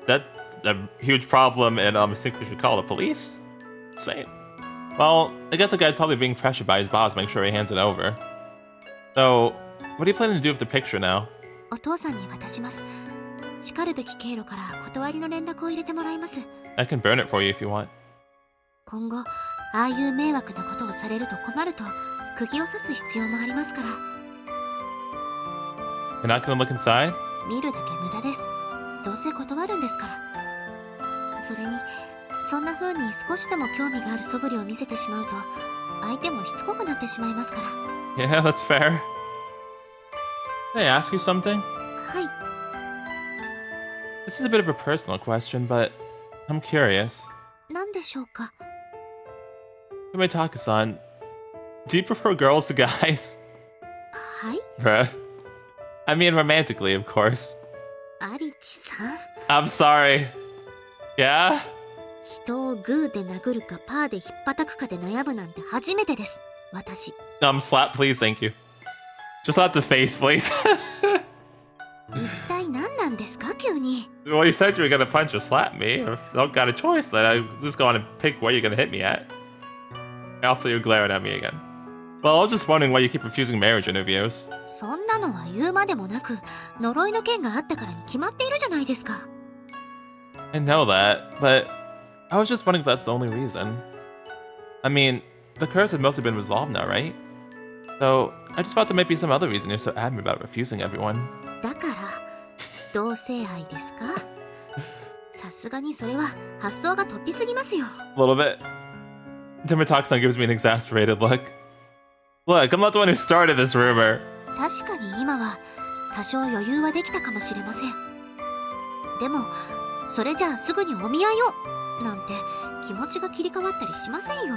That's a huge problem, and I think we should call the police. Say it. Well, I guess the guy's probably being pressured by his boss to make sure he hands it over. So, what are you planning to do with the picture now? お父さんに渡します。しかるべき経路から断りの連絡を入れてもらいます。I can burn it for you if you want. 今後、ああいう迷惑なことをされると困ると、釘を刺す必要もありますから。You're not gonna look inside? 見るだけ無駄です。どうせ断るんですから。それに、そんな風に少しでも興味がある素振りを見せてしまうと、相手もしつこくなってしまいますから。Yeah, that's fair. Can I ask you something? はい。This is a bit of a personal question, but I'm curious. 何でしょうか。Tomitaka-san, do you prefer girls to guys? はい。Bruh. I mean romantically, of course. アリチさん。I'm sorry. Yeah? 人をグーで殴るかパーでひっぱたくかで悩むなんて初めてです。私。Slap, please, thank you. Just not the face, please. 一体何なんですか、急に。Well, you said you were gonna punch or slap me. If I don't got a choice, then I'm just going to pick where you're gonna hit me at. Also, you're glaring at me again. Well, I was just wondering why you keep refusing marriage interviews. そんなのは言うまでもなく、呪いの剣があったからに決まっているじゃないですか。I know that, but I was just wondering if that's the only reason. I mean, the curse had mostly been resolved now, right? So, I just thought there might be some other reason you're so adamant about refusing everyone. だから、同性愛ですか？さすがにそれは発想が突飛すぎますよ。A little bit. Tomitaka-san gives me an exasperated look. Look, I'm not the one who started this rumor. 確かに今は多少余裕はできたかもしれません。でもそれじゃあすぐにお見合いをなんて気持ちが切り替わったりしませんよ。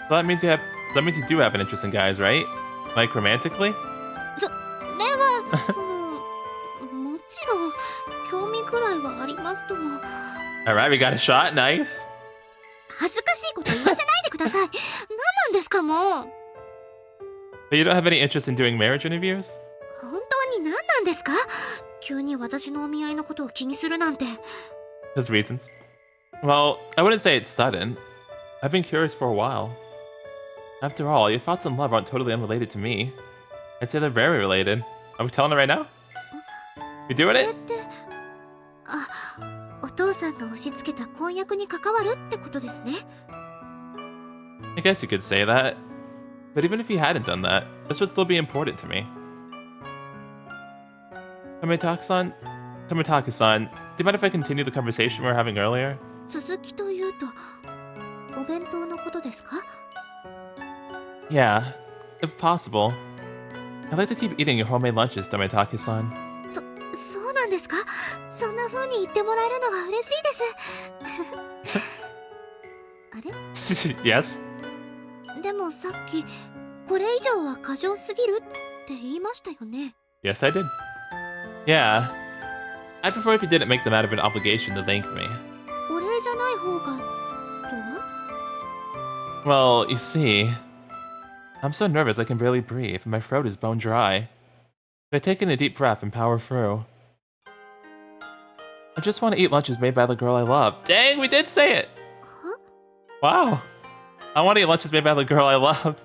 So that means you do have an interest in guys, right? Like romantically? それはそのもちろん興味くらいはありますとも。Alright, we got a shot. Nice. 恥ずかしいこと言わせないでください。何なんですかもう。 But you don't have any interest in doing marriage interviews? 本当に何なんですか？急に私のお見合いのことを気にするなんて。There's reasons. Well, I wouldn't say it's sudden. I've been curious for a while. After all, your thoughts on love aren't totally unrelated to me. I'd say they're very related. Are we telling it right now? You doing それ it? ってお父さんが押し付けた婚約に関わるってことですね。 I guess you could say that. But even if you hadn't done that, this would still be important to me. Tomitaki-san, do you mind if I continue the conversation we were having earlier? 続きというとお弁当のことですか？ Yeah, if possible. I'd like to keep eating your homemade lunches, Tomitaki-san. そうなんですか？そんな風に言ってもらえるのは嬉しいです。あれ？ Yes? でもさっきこれ以上は過剰すぎるって言いましたよね。 Yes, I did. Yeah. I'd prefer if you didn't make them out of an obligation to thank me. お礼じゃない方がとは？ Well, you see, I'm so nervous I can barely breathe and my throat is bone dry. But I take in a deep breath and power through. I just want to eat lunches made by the girl I love. Dang, we did say it! Huh? Wow. I want to eat lunches made by the girl I love.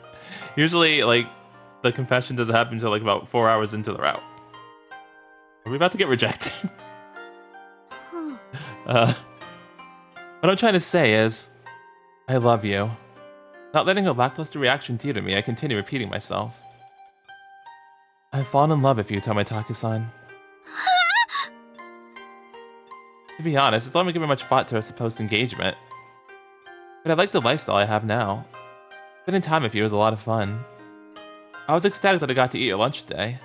Usually, like, the confession doesn't happen until like about 4 hours into the route. Are we about to get rejected? What I'm trying to say is, I love you. Not letting a lackluster reaction due to me, I continue repeating myself. I've fallen in love with you, Tomitaki-san. To be honest, it's not even given much thought to our supposed engagement. But I like the lifestyle I have now. Spending time with you was a lot of fun. I was ecstatic that I got to eat your lunch today.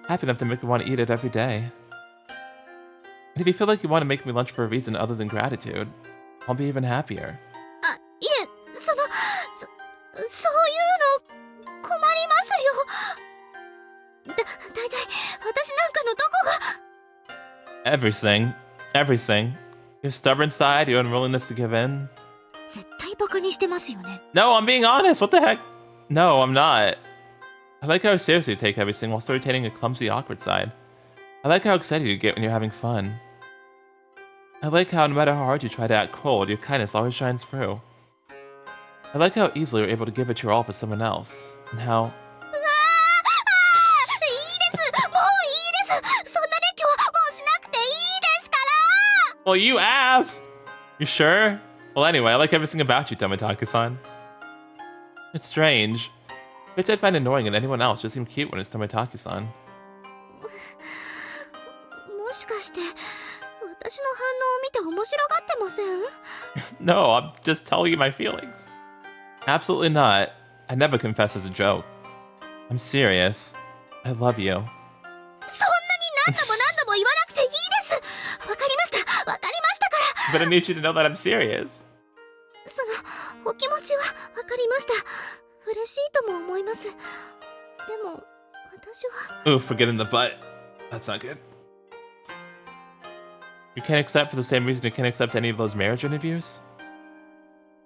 Happy enough to make me want to eat it every day. And if you feel like you want to make me lunch for a reason other than gratitude, I'll be even happier. いえ、そういうの困りますよ。だいたい私なんかのどこが。 Everything. Everything. Your stubborn side, your unwillingness to give in. 絶対バカにしてますよね。 No, I'm being honest. What the heck? No, I'm not. I like how seriously you take everything while still retaining a clumsy, awkward side. I like how excited you get when you're having fun. I like how no matter how hard you try to act cold, your kindness always shines through. I like how easily you're able to give it your all for someone else, and how... いいです。もういいです。そんな列挙はもうしなくていいですから。 Well, you asked! You sure? Well, anyway, I like everything about you, Tomitaki-san. It's strange. Bits I find annoying in anyone else just seem cute when it's Tomitaki-san. もしかして私の反応を見て面白がってません？ No, I'm just telling you my feelings. Absolutely not. I never confess as a joke. I'm serious. I love you. そんなに何度も何度も言わなくていいです。わかりました。わかりましたから。 But I need you to know that I'm serious. そのお気持ちはわかりました。嬉しいとも思います。でも私は。 Ooh, forgetting the butt. That's not good. You can't accept for the same reason you can't accept any of those marriage interviews?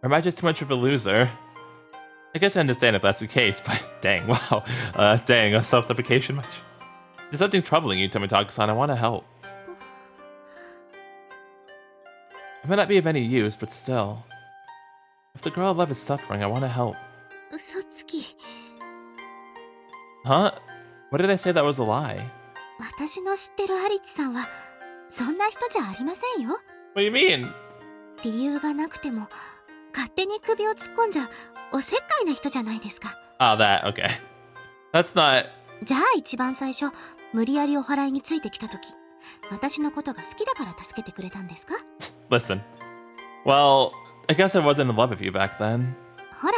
Or am I just too much of a loser? I guess I understand if that's the case, but dang, wow. Dang, a self-deprecation much? There's something troubling you, Tomitaki-san. I want to help. I may not be of any use, but still. If the girl I love is suffering, I want to help. 嘘つき。 Huh? What did I say that was a lie? 私の知ってるアリチさんはそんな人じゃありませんよ。 What do you mean? 理由がなくても勝手に首を突っ込んじゃおせっかいな人じゃないですか。 Oh, that, okay. That's not... じゃあ一番最初無理やりお祓いについてきた時私のことが好きだから助けてくれたんですか？ Listen. Well, I guess I wasn't in love with you back then. ほら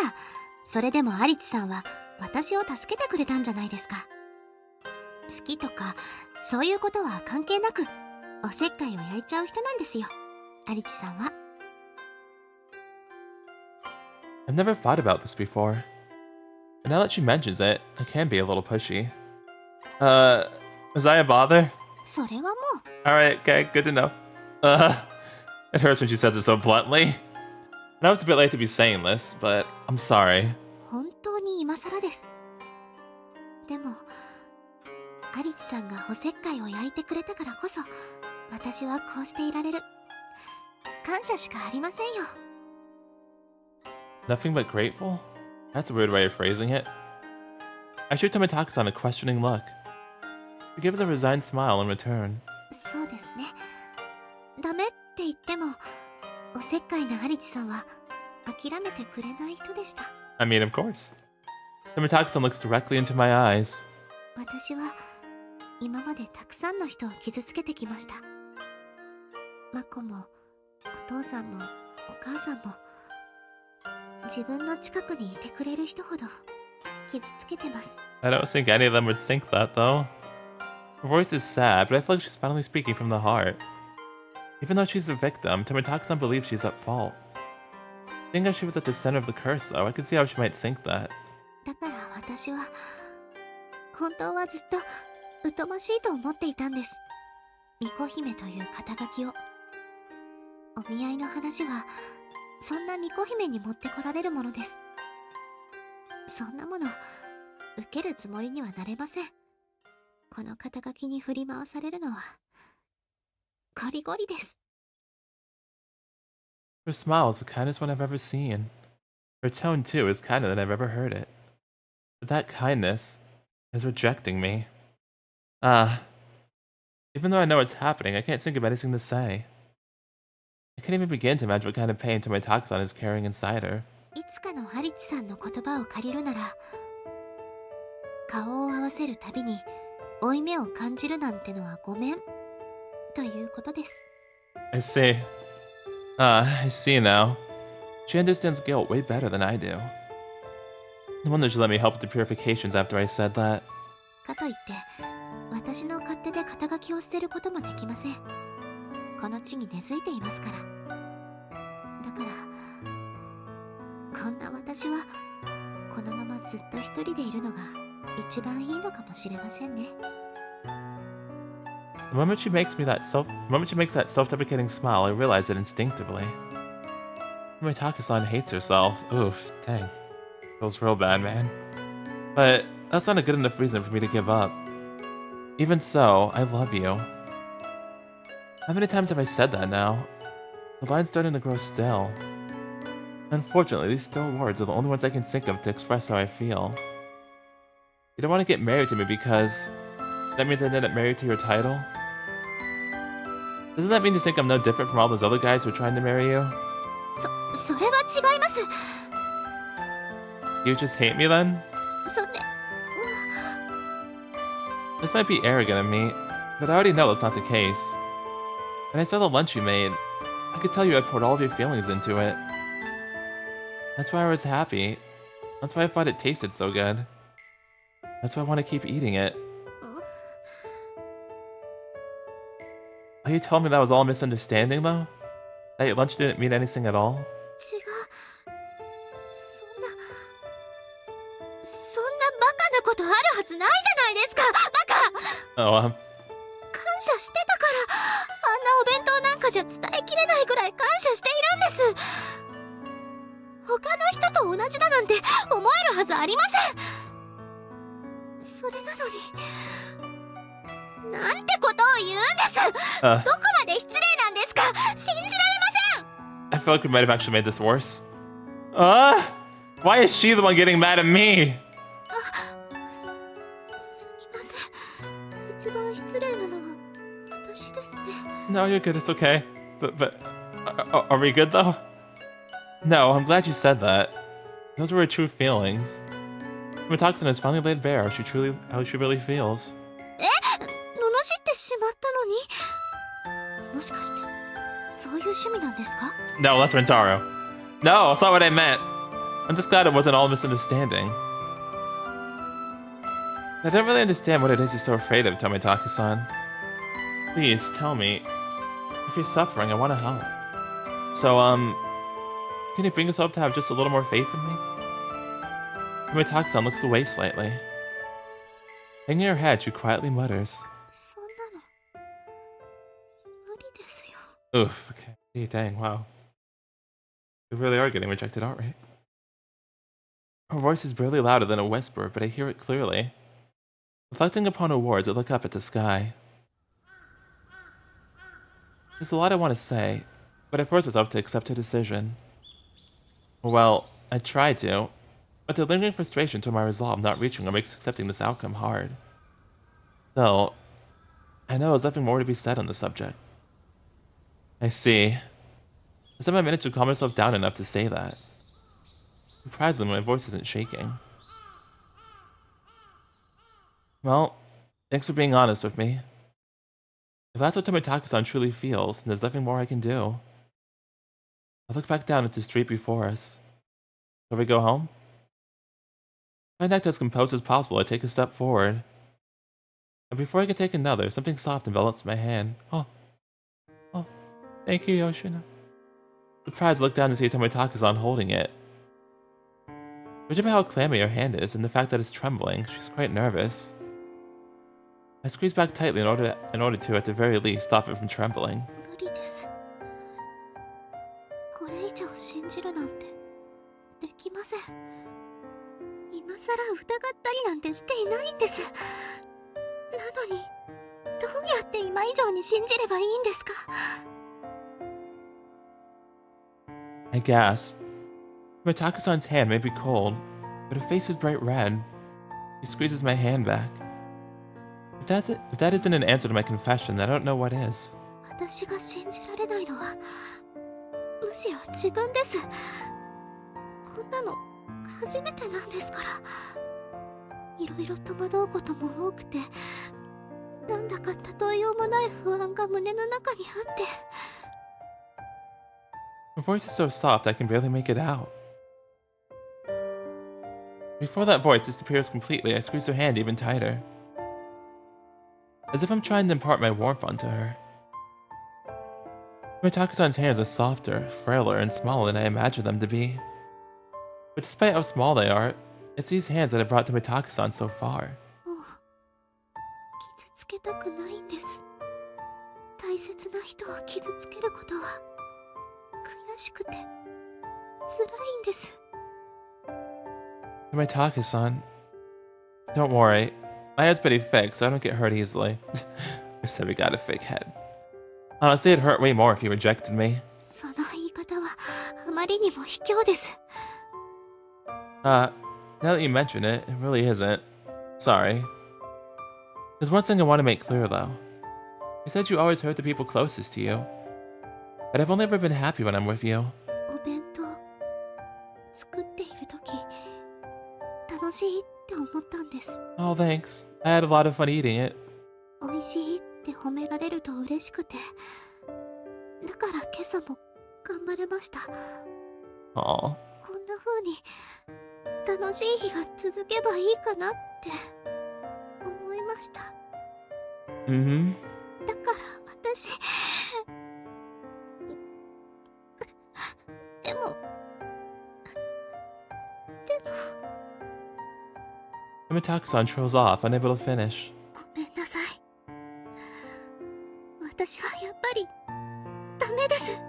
それでもアリチさんは私を助けてくれたんじゃないですか。好きとかそういうことは関係なくおせっかいを焼いちゃう人なんですよ、アリチさんは。 I've never thought about this before. And now that she mentions it, I can be a little pushy. Was I a bother? それはもう Alright, okay, good to know. It hurts when she says it so bluntly. And I was a bit late to be saying this, but I'm sorry. 本当に今更です。でもアリチさんがおせっかいを焼いてくれたからこそ私はこうしていられる。感謝しかありませんよ。 Nothing but grateful? That's a weird way of phrasing it. I shoot Tomitaka-san a questioning look. She gives a resigned smile in return. そうですね。ダメって言ってもおせっかいなアリチさんは諦めてくれない人でした。 I mean, of course. Tomitaka-san looks directly into my eyes. 私は今までたくさんの人を傷つけてきました。マコもお父さんもお母さんも自分の近くにいてくれる人ほど傷つけてます。 I don't think any of them would think that, though. Her voice is sad, but I feel like she's finally speaking from the heart. Even though she's a victim, Tomitaka-san believes she's at fault. Seeing as she was at the center of the curse, though, I could see how she might think that. だから私は本当はずっと疎ましいと思っていたんです。巫女姫という肩書きを。お見合いの話はそんな巫女姫に持ってこられるものです。そんなもの受けるつもりにはなれません。この肩書きに振り回されるのはゴリゴリです。 Her smile is the kindest one I've ever seen. Her tone, too, is kinder than I've ever heard it. But that kindness is rejecting me. Even though I know what's happening, I can't think of anything to say. I can't even begin to imagine what kind of pain Tomitaka-san is carrying inside her. いつかのアリチさんの言葉を借りるなら、顔を合わせるたびに負い目を感じるなんてのはごめんということです。 I see. I see now. She understands guilt way better than I do. No wonder she let me help with the purifications after I said that. かといって私の勝手で肩書きを捨てることもできません。この地に根付いていますから。だからこんな私はこのままずっと一人でいるのが一番いいのかもしれませんね。 The moment she makes that self-deprecating smile, I realize it instinctively. Tomitaka-san hates herself. Oof, dang. Feels real bad, man. But that's not a good enough reason for me to give up. Even so, I love you. How many times have I said that now? The line's starting to grow stale. Unfortunately, these still words are the only ones I can think of to express how I feel. You don't want to get married to me because that means I end up married to your title? Doesn't that mean you think I'm no different from all those other guys who are trying to marry you? それは違います。 You just hate me then? それ This might be arrogant of me, but I already know that's not the case. When I saw the lunch you made, I could tell you had poured all of your feelings into it. That's why I was happy. That's why I thought it tasted so good. That's why I want to keep eating it. Are you telling me that was all a misunderstanding, though? That your lunch didn't mean anything at all? 違う。そんなバカなことあるはずないじゃないですか。バカ。 Oh, 感謝してたから、あんなお弁当なんかじゃ伝えきれないぐらい感謝しているんです。他の人と同じだなんて思えるはずありません。それなのになんてことを言うんです。どこまで失礼なんですか。信じられません。 I feel like we might have actually made this worse. Why is she the one getting mad at me? すみません。一番失礼なのは私ですね。 No, you're good. It's okay. But, are we good though? No, I'm glad you said that. Those were her true feelings. Tomitaka-san has finally laid bare how she really feels. 罵ってしまったのに、もしかしてそういう趣味なんですか？ No, that's Rentaro. No, that's not what I meant. I'm just glad it wasn't all a misunderstanding. I don't really understand what it is you're so afraid of, Tomitaka-san. Please, tell me. If you're suffering, I want to help. So, can you bring yourself to have just a little more faith in me? Tomitaka-san looks away slightly. Hanging her head, she quietly mutters. そんなの無理ですよ。 Oof, okay. Gee, dang, wow. We really are getting rejected outright. Her voice is barely louder than a whisper, but I hear it clearly. Reflecting upon her words, I look up at the sky. There's a lot I want to say, but I force myself to accept her decision. Well, I try to, but the lingering frustration to my resolve not reaching her makes accepting this outcome hard. Still, I know there's nothing more to be said on the subject. I see. I spent my minute to calm myself down enough to say that. Surprisingly, my voice isn't shaking. Well, thanks for being honest with me. If that's what Tomitaka-san truly feels, then there's nothing more I can do. I look back down at the street before us. Shall we go home? Trying to act as composed as possible, I take a step forward. And before I can take another, something soft envelops my hand. Oh, thank you, Yoshino. Surprised, I look down to see Tomitaka-san holding it. Judging by how clammy her hand is and the fact that it's trembling, she's quite nervous. I squeeze back tightly in order to, at the very least, stop it from trembling. 無理です。これ以上信じるなんてできません。今さら疑ったりなんてしていないんです。なのに、どうやって今以上に信じればいいんですか？ I gasp. Tomitaka-san's hand may be cold, but her face is bright red. She squeezes my hand back. If that isn't an answer to my confession, then I don't know what is. 私が信じられないのは、むしろ自分です。こんなの初めてなんですから。いろいろ戸惑うことも多くて、なんだか例えようもない不安が胸の中にあって。Her voice is so soft I can barely make it out. Before that voice disappears completely, I squeeze her hand even tighter. As if I'm trying to impart my warmth onto her. Tomitaka-san's hands are softer, frailer, and smaller than I imagined them to be. But despite how small they are, it's these hands that have brought Tomitaka-san so far. もう傷つけたくないんです。大切な人を傷つけることは悔しくて辛いんです。 Tomitaka-san, don't worry. My head's pretty thick, so I don't get hurt easily. We said we got a thick head. Honestly, it'd hurt way more if you rejected me. その言い方はあまりにも卑怯です。 Now that you mention it, it really isn't. Sorry. There's one thing I want to make clear, though. You said you always hurt the people closest to you. But I've only ever been happy when I'm with you. お弁当作っているとき楽しいって思ったんです。 Oh, thanks. I had a lot of fun eating it. 美味しいって褒められると嬉しくて、だから今朝も頑張れました。 Aw. こんな風に楽しい日が続けばいいかなって思いました。 Mm-hmm. だから私でも Tomitaka-san trails off, unable to finish. ごめんなさい。私はやっぱりダメです。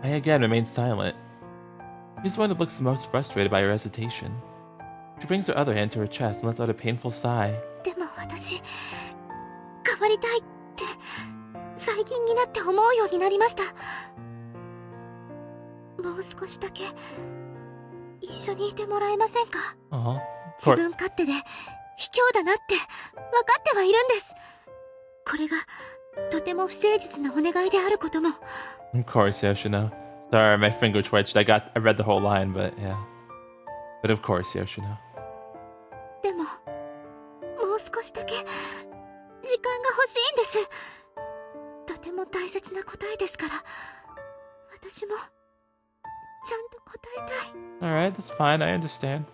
I again remain silent. She's the one that looks the most frustrated by her hesitation. She brings her other hand to her chest and lets out a painful sigh. でも私変わりたいって最近になって思うようになりました。もう少しだけ一緒にいてもらえませんか？ 自分勝手で卑怯だなって分かってはいるんです。これがとても不誠実なお願いであることも。 Of course, Yoshino. Sorry, my finger twitched. I read the whole line, but yeah. But of course, Yoshino. でももう少しだけ時間が欲しいんです。とても大切な答えですから、私もちゃんと答えたい。 Alright, that's fine, I understand.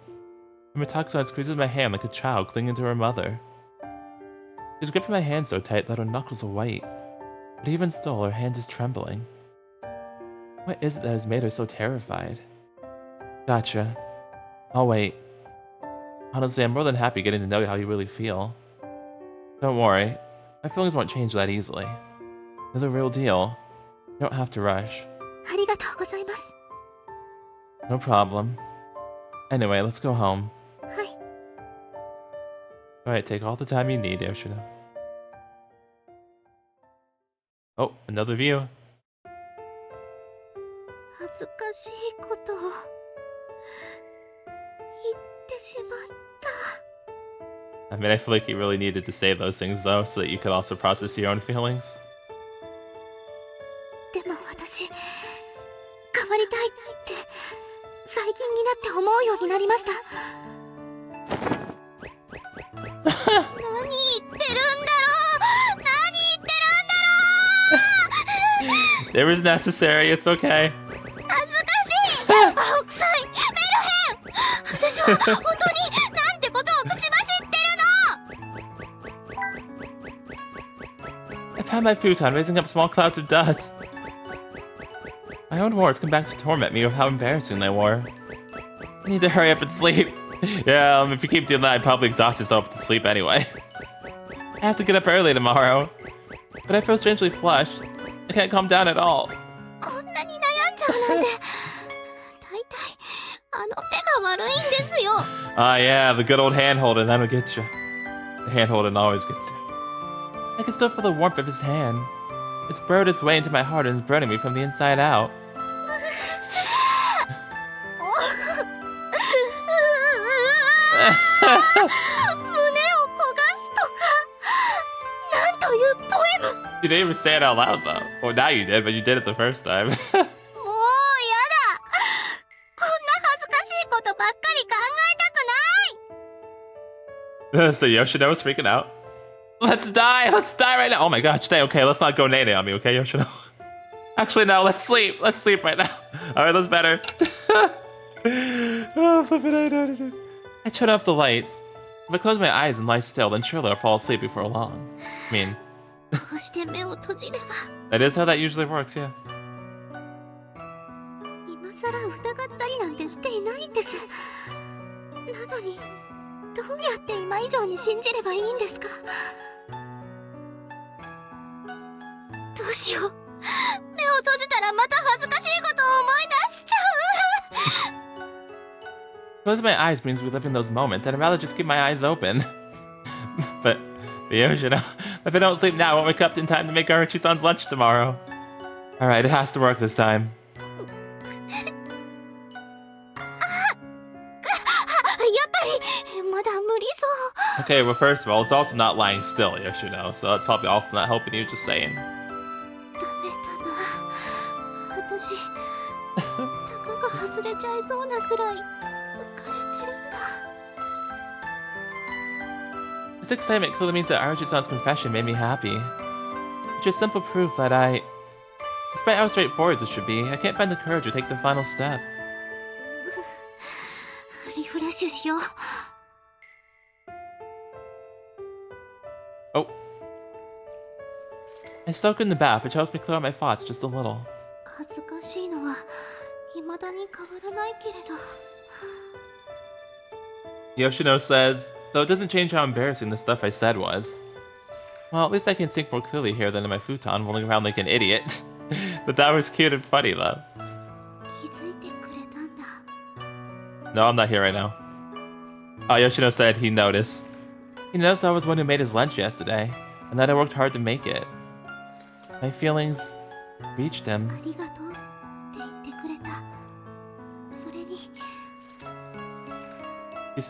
Mitaku-san squeezes my hand like a child clinging to her mother. She's gripping my hand so tight that her knuckles are white. But even still, her hand is trembling. What is it that has made her so terrified? Gotcha. I'll wait. Honestly, I'm more than happy getting to know how you really feel. Don't worry, my feelings won't change that easily. They're the real deal. You don't have to rush. ありがとうございます。 No problem. Anyway, let's go home. はい。 Alright, take all the time you need, Yoshino. Oh, another view. 恥ずかしいことを言ってしまった。 I mean, I feel like you really needed to say those things, though, so that you could also process your own feelings. でも私、変わりたいって最近になって思うようになりました。何言ってるんだろう、何言ってるんだろう。 It was necessary, it's okay. 恥ずかしい、青臭い、メルヘン。私は本当になんてことを口走ってるの。 I pound my futon, raising up small clouds of dust. My own words come back to torment me with how embarrassing they were. I need to hurry up and sleep. Yeah, if you keep doing that, I'd probably exhaust yourself to sleep anyway. I have to get up early tomorrow. But I feel strangely flushed. I can't calm down at all. こんなに悩んじゃうなんて、大体あの手が悪いんですよ。 Ah, yeah, the good old hand holding, that'll get you. The hand holding always gets you. I can still feel the warmth of his hand. It's burrowed its way into my heart and is burning me from the inside out. 胸を焦がすとか、なんというポエム。 You didn't even say it out loud, though. Well, now you did, but you did it the first time. もうやだ。こんな恥ずかしいことばっかり考えたくない。 So Yoshino is freaking out. Let's die! Let's die right now! Oh my god, stay okay. Let's not go nene on me, okay, Yoshino? Actually, no, let's sleep. Let's sleep right now. Alright, that's better. Oh, flippin' I know what to do. I turn off the lights. If I close my eyes and lie still, then surely I'll fall asleep before long. I mean, こうして目を閉じれば、 that is how that usually works, yeah. 今さら疑ったりなんてしていないんです。なのに、どうやって今以上に信じればいいんですか。どうしよう。目を閉じたらまた恥ずかしいことを思い出しちゃう。 Closing my eyes means reliving those moments, and I'd rather just keep my eyes open. But Yoshino, if I don't sleep now, I won't wake up in time to make Arichi-san's lunch tomorrow. Alright, it has to work this time. やっぱりまだ無理そう。 Okay, well, first of all, it's also not lying still, Yoshino, so that's probably also not helping you, just saying. ダメだな。私、タガが外れちゃいそうなくらい浮かれてるんだ。 This excitement clearly means that Arichi-san's confession made me happy. It's just simple proof that despite how straightforward this should be, I can't find the courage to take the final step. リフレッシュしよう。 Oh. I soak in the bath, which helps me clear out my thoughts just a little. 恥ずかしいのは未だに変わらないけれど。 Yoshino says, though it doesn't change how embarrassing the stuff I said was. Well, at least I can think more clearly here than in my futon, rolling around like an idiot. But that was cute and funny, though. 気づいてくれたんだ。 No, I'm not here right now. Yoshino said he noticed. He noticed I was the one who made his lunch yesterday, and that I worked hard to make it. My feelings reached him. ありがとうって言ってくれた。それに、 He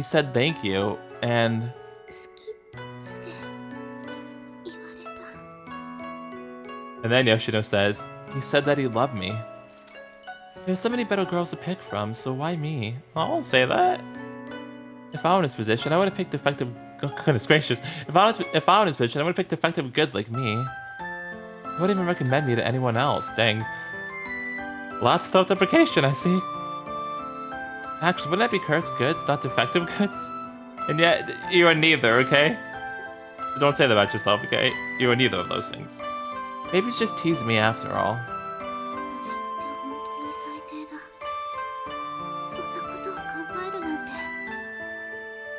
said thank you, and 好きって言われた。 then Yoshino says, he said that he loved me. There's so many better girls to pick from, so why me? I won't say that. If I were in his position, I would have picked effective. Goodness gracious! If I were in his position, I would have picked effective goods like me. I wouldn't even recommend me to anyone else. Dang. Lots of self-deprecation, I see. Actually, wouldn't that be cursed goods, not defective goods? And yet, you are neither, okay? Don't say that about yourself, okay? You are neither of those things. Maybe it's just teasing me after all. 私って本当に最低だ。そんなことを考えるなんて。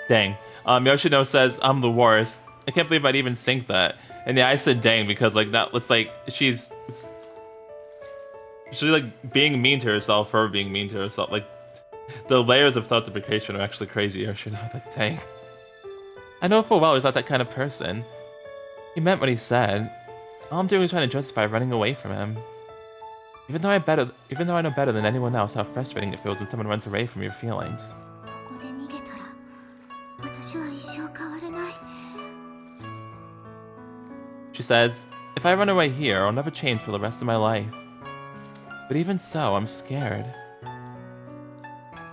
Dang. Yoshino says, I'm the worst. I can't believe I'd even think that. And yeah, I said dang because, like, that looks like she's like, being mean to herself for being mean to herself. Like, the layers of self-deprecation are actually crazy, Yoshino. Like, dang. I know full well he's not that kind of person. He meant what he said. All I'm doing is trying to justify running away from him. Even though I know better than anyone else how frustrating it feels when someone runs away from your feelings. ここで逃げたら、私は一生変われない。 She says, if I run away here, I'll never change for the rest of my life. But even so, I'm scared.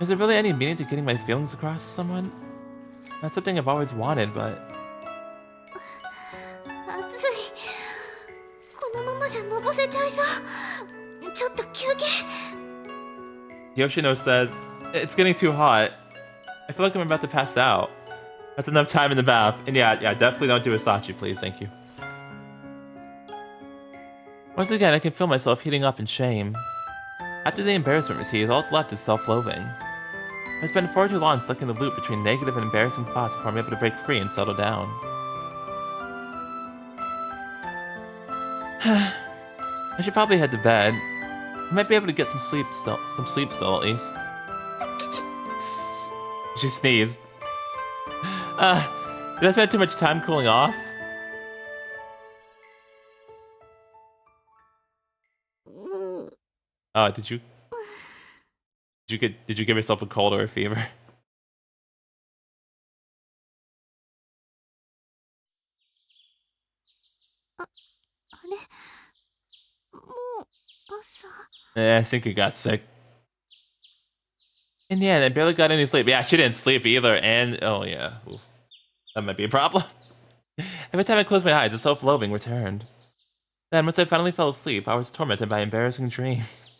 Is there really any meaning to getting my feelings across to someone? That's something I've always wanted, but... 暑い。このままじゃのぼせちゃいそう。ちょっと休憩。 Yoshino says, it's getting too hot. I feel like I'm about to pass out. That's enough time in the bath. And yeah, definitely don't do a Sachi, please, thank you. Once again, I can feel myself heating up in shame. After the embarrassment received, all that's left is self-loathing. I spent far too long stuck in a loop between negative and embarrassing thoughts before I'm able to break free and settle down. I should probably head to bed. I might be able to get some sleep still at least. She sneezed. Did I spend too much time cooling off? Oh, did you give yourself a cold or a fever? あれ、もう朝。 Yeah, I think you got sick. In the end, I barely got any sleep. Yeah, she didn't sleep either, and oh yeah, oof. That might be a problem. Every time I closed my eyes, the self-loathing returned. Then, once I finally fell asleep, I was tormented by embarrassing dreams.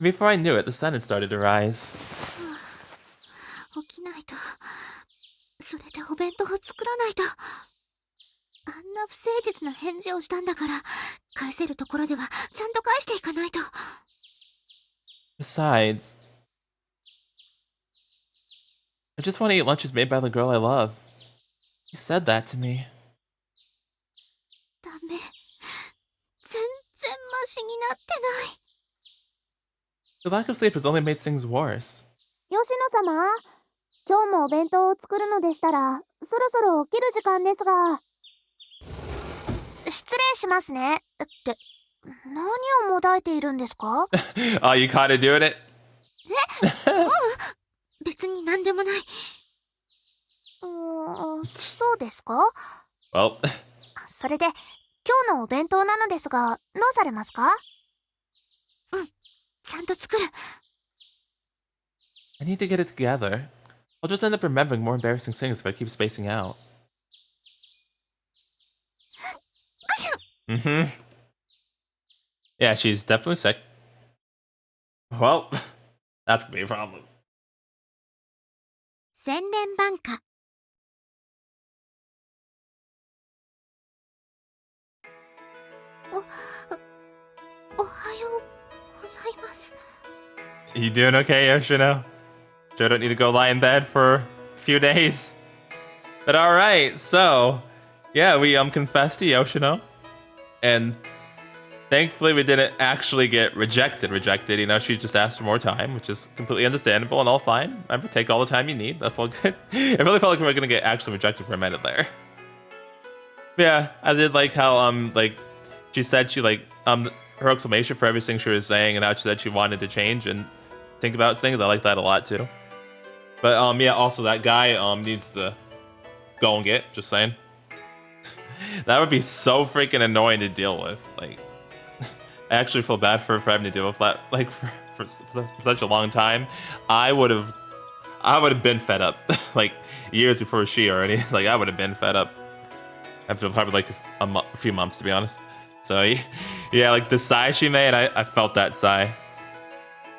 Before I knew it, the sun had started to rise. 起きないと。それでお弁当を作らないと。あんな不誠実な返事をしたんだから、返せるところではちゃんと返していかないと。 Besides, I just want to eat lunches made by the girl I love. You said that to me. ダメ。全然マシになってない。 The lack of sleep has only made things worse. 吉野様、今日もお弁当を作るのでしたら、そろそろ起きる時間ですが。失礼しますね。って、何をもだいているんですか？ Oh, you caught her doing it? 別に何でもない。そうですか？ Well, それで、今日のお弁当なのですが、どうされますか？うん、ちゃんと作る。I need to get it together. I'll just end up remembering more embarrassing things if I keep spacing out. Mm-hmm. Yeah, she's definitely sick. Well, that's gonna be a problem. 洗練バンカ。おはようございます。 You doing okay, Yoshino? Sure don't need to go lie in bed for a few days. But alright, so yeah, we confessed to Yoshino. And thankfully we didn't actually get rejected, you know, she just asked for more time, which is completely understandable and all fine. Remember, take all the time you need, that's all good. It really felt like we were gonna get actually rejected for a minute there. But yeah, I did like how like she said she like her exclamation for everything she was saying and how she said she wanted to change and think about things. I like that a lot too. But yeah, also that guy needs to go and get, just saying. That would be so freaking annoying to deal with. Like, I actually feel bad for having to deal with that. Like for such a long time, I would have been fed up. Like years before she already. Like I would have been fed up after probably like a few months, to be honest. So yeah, like the sigh she made, I felt that sigh.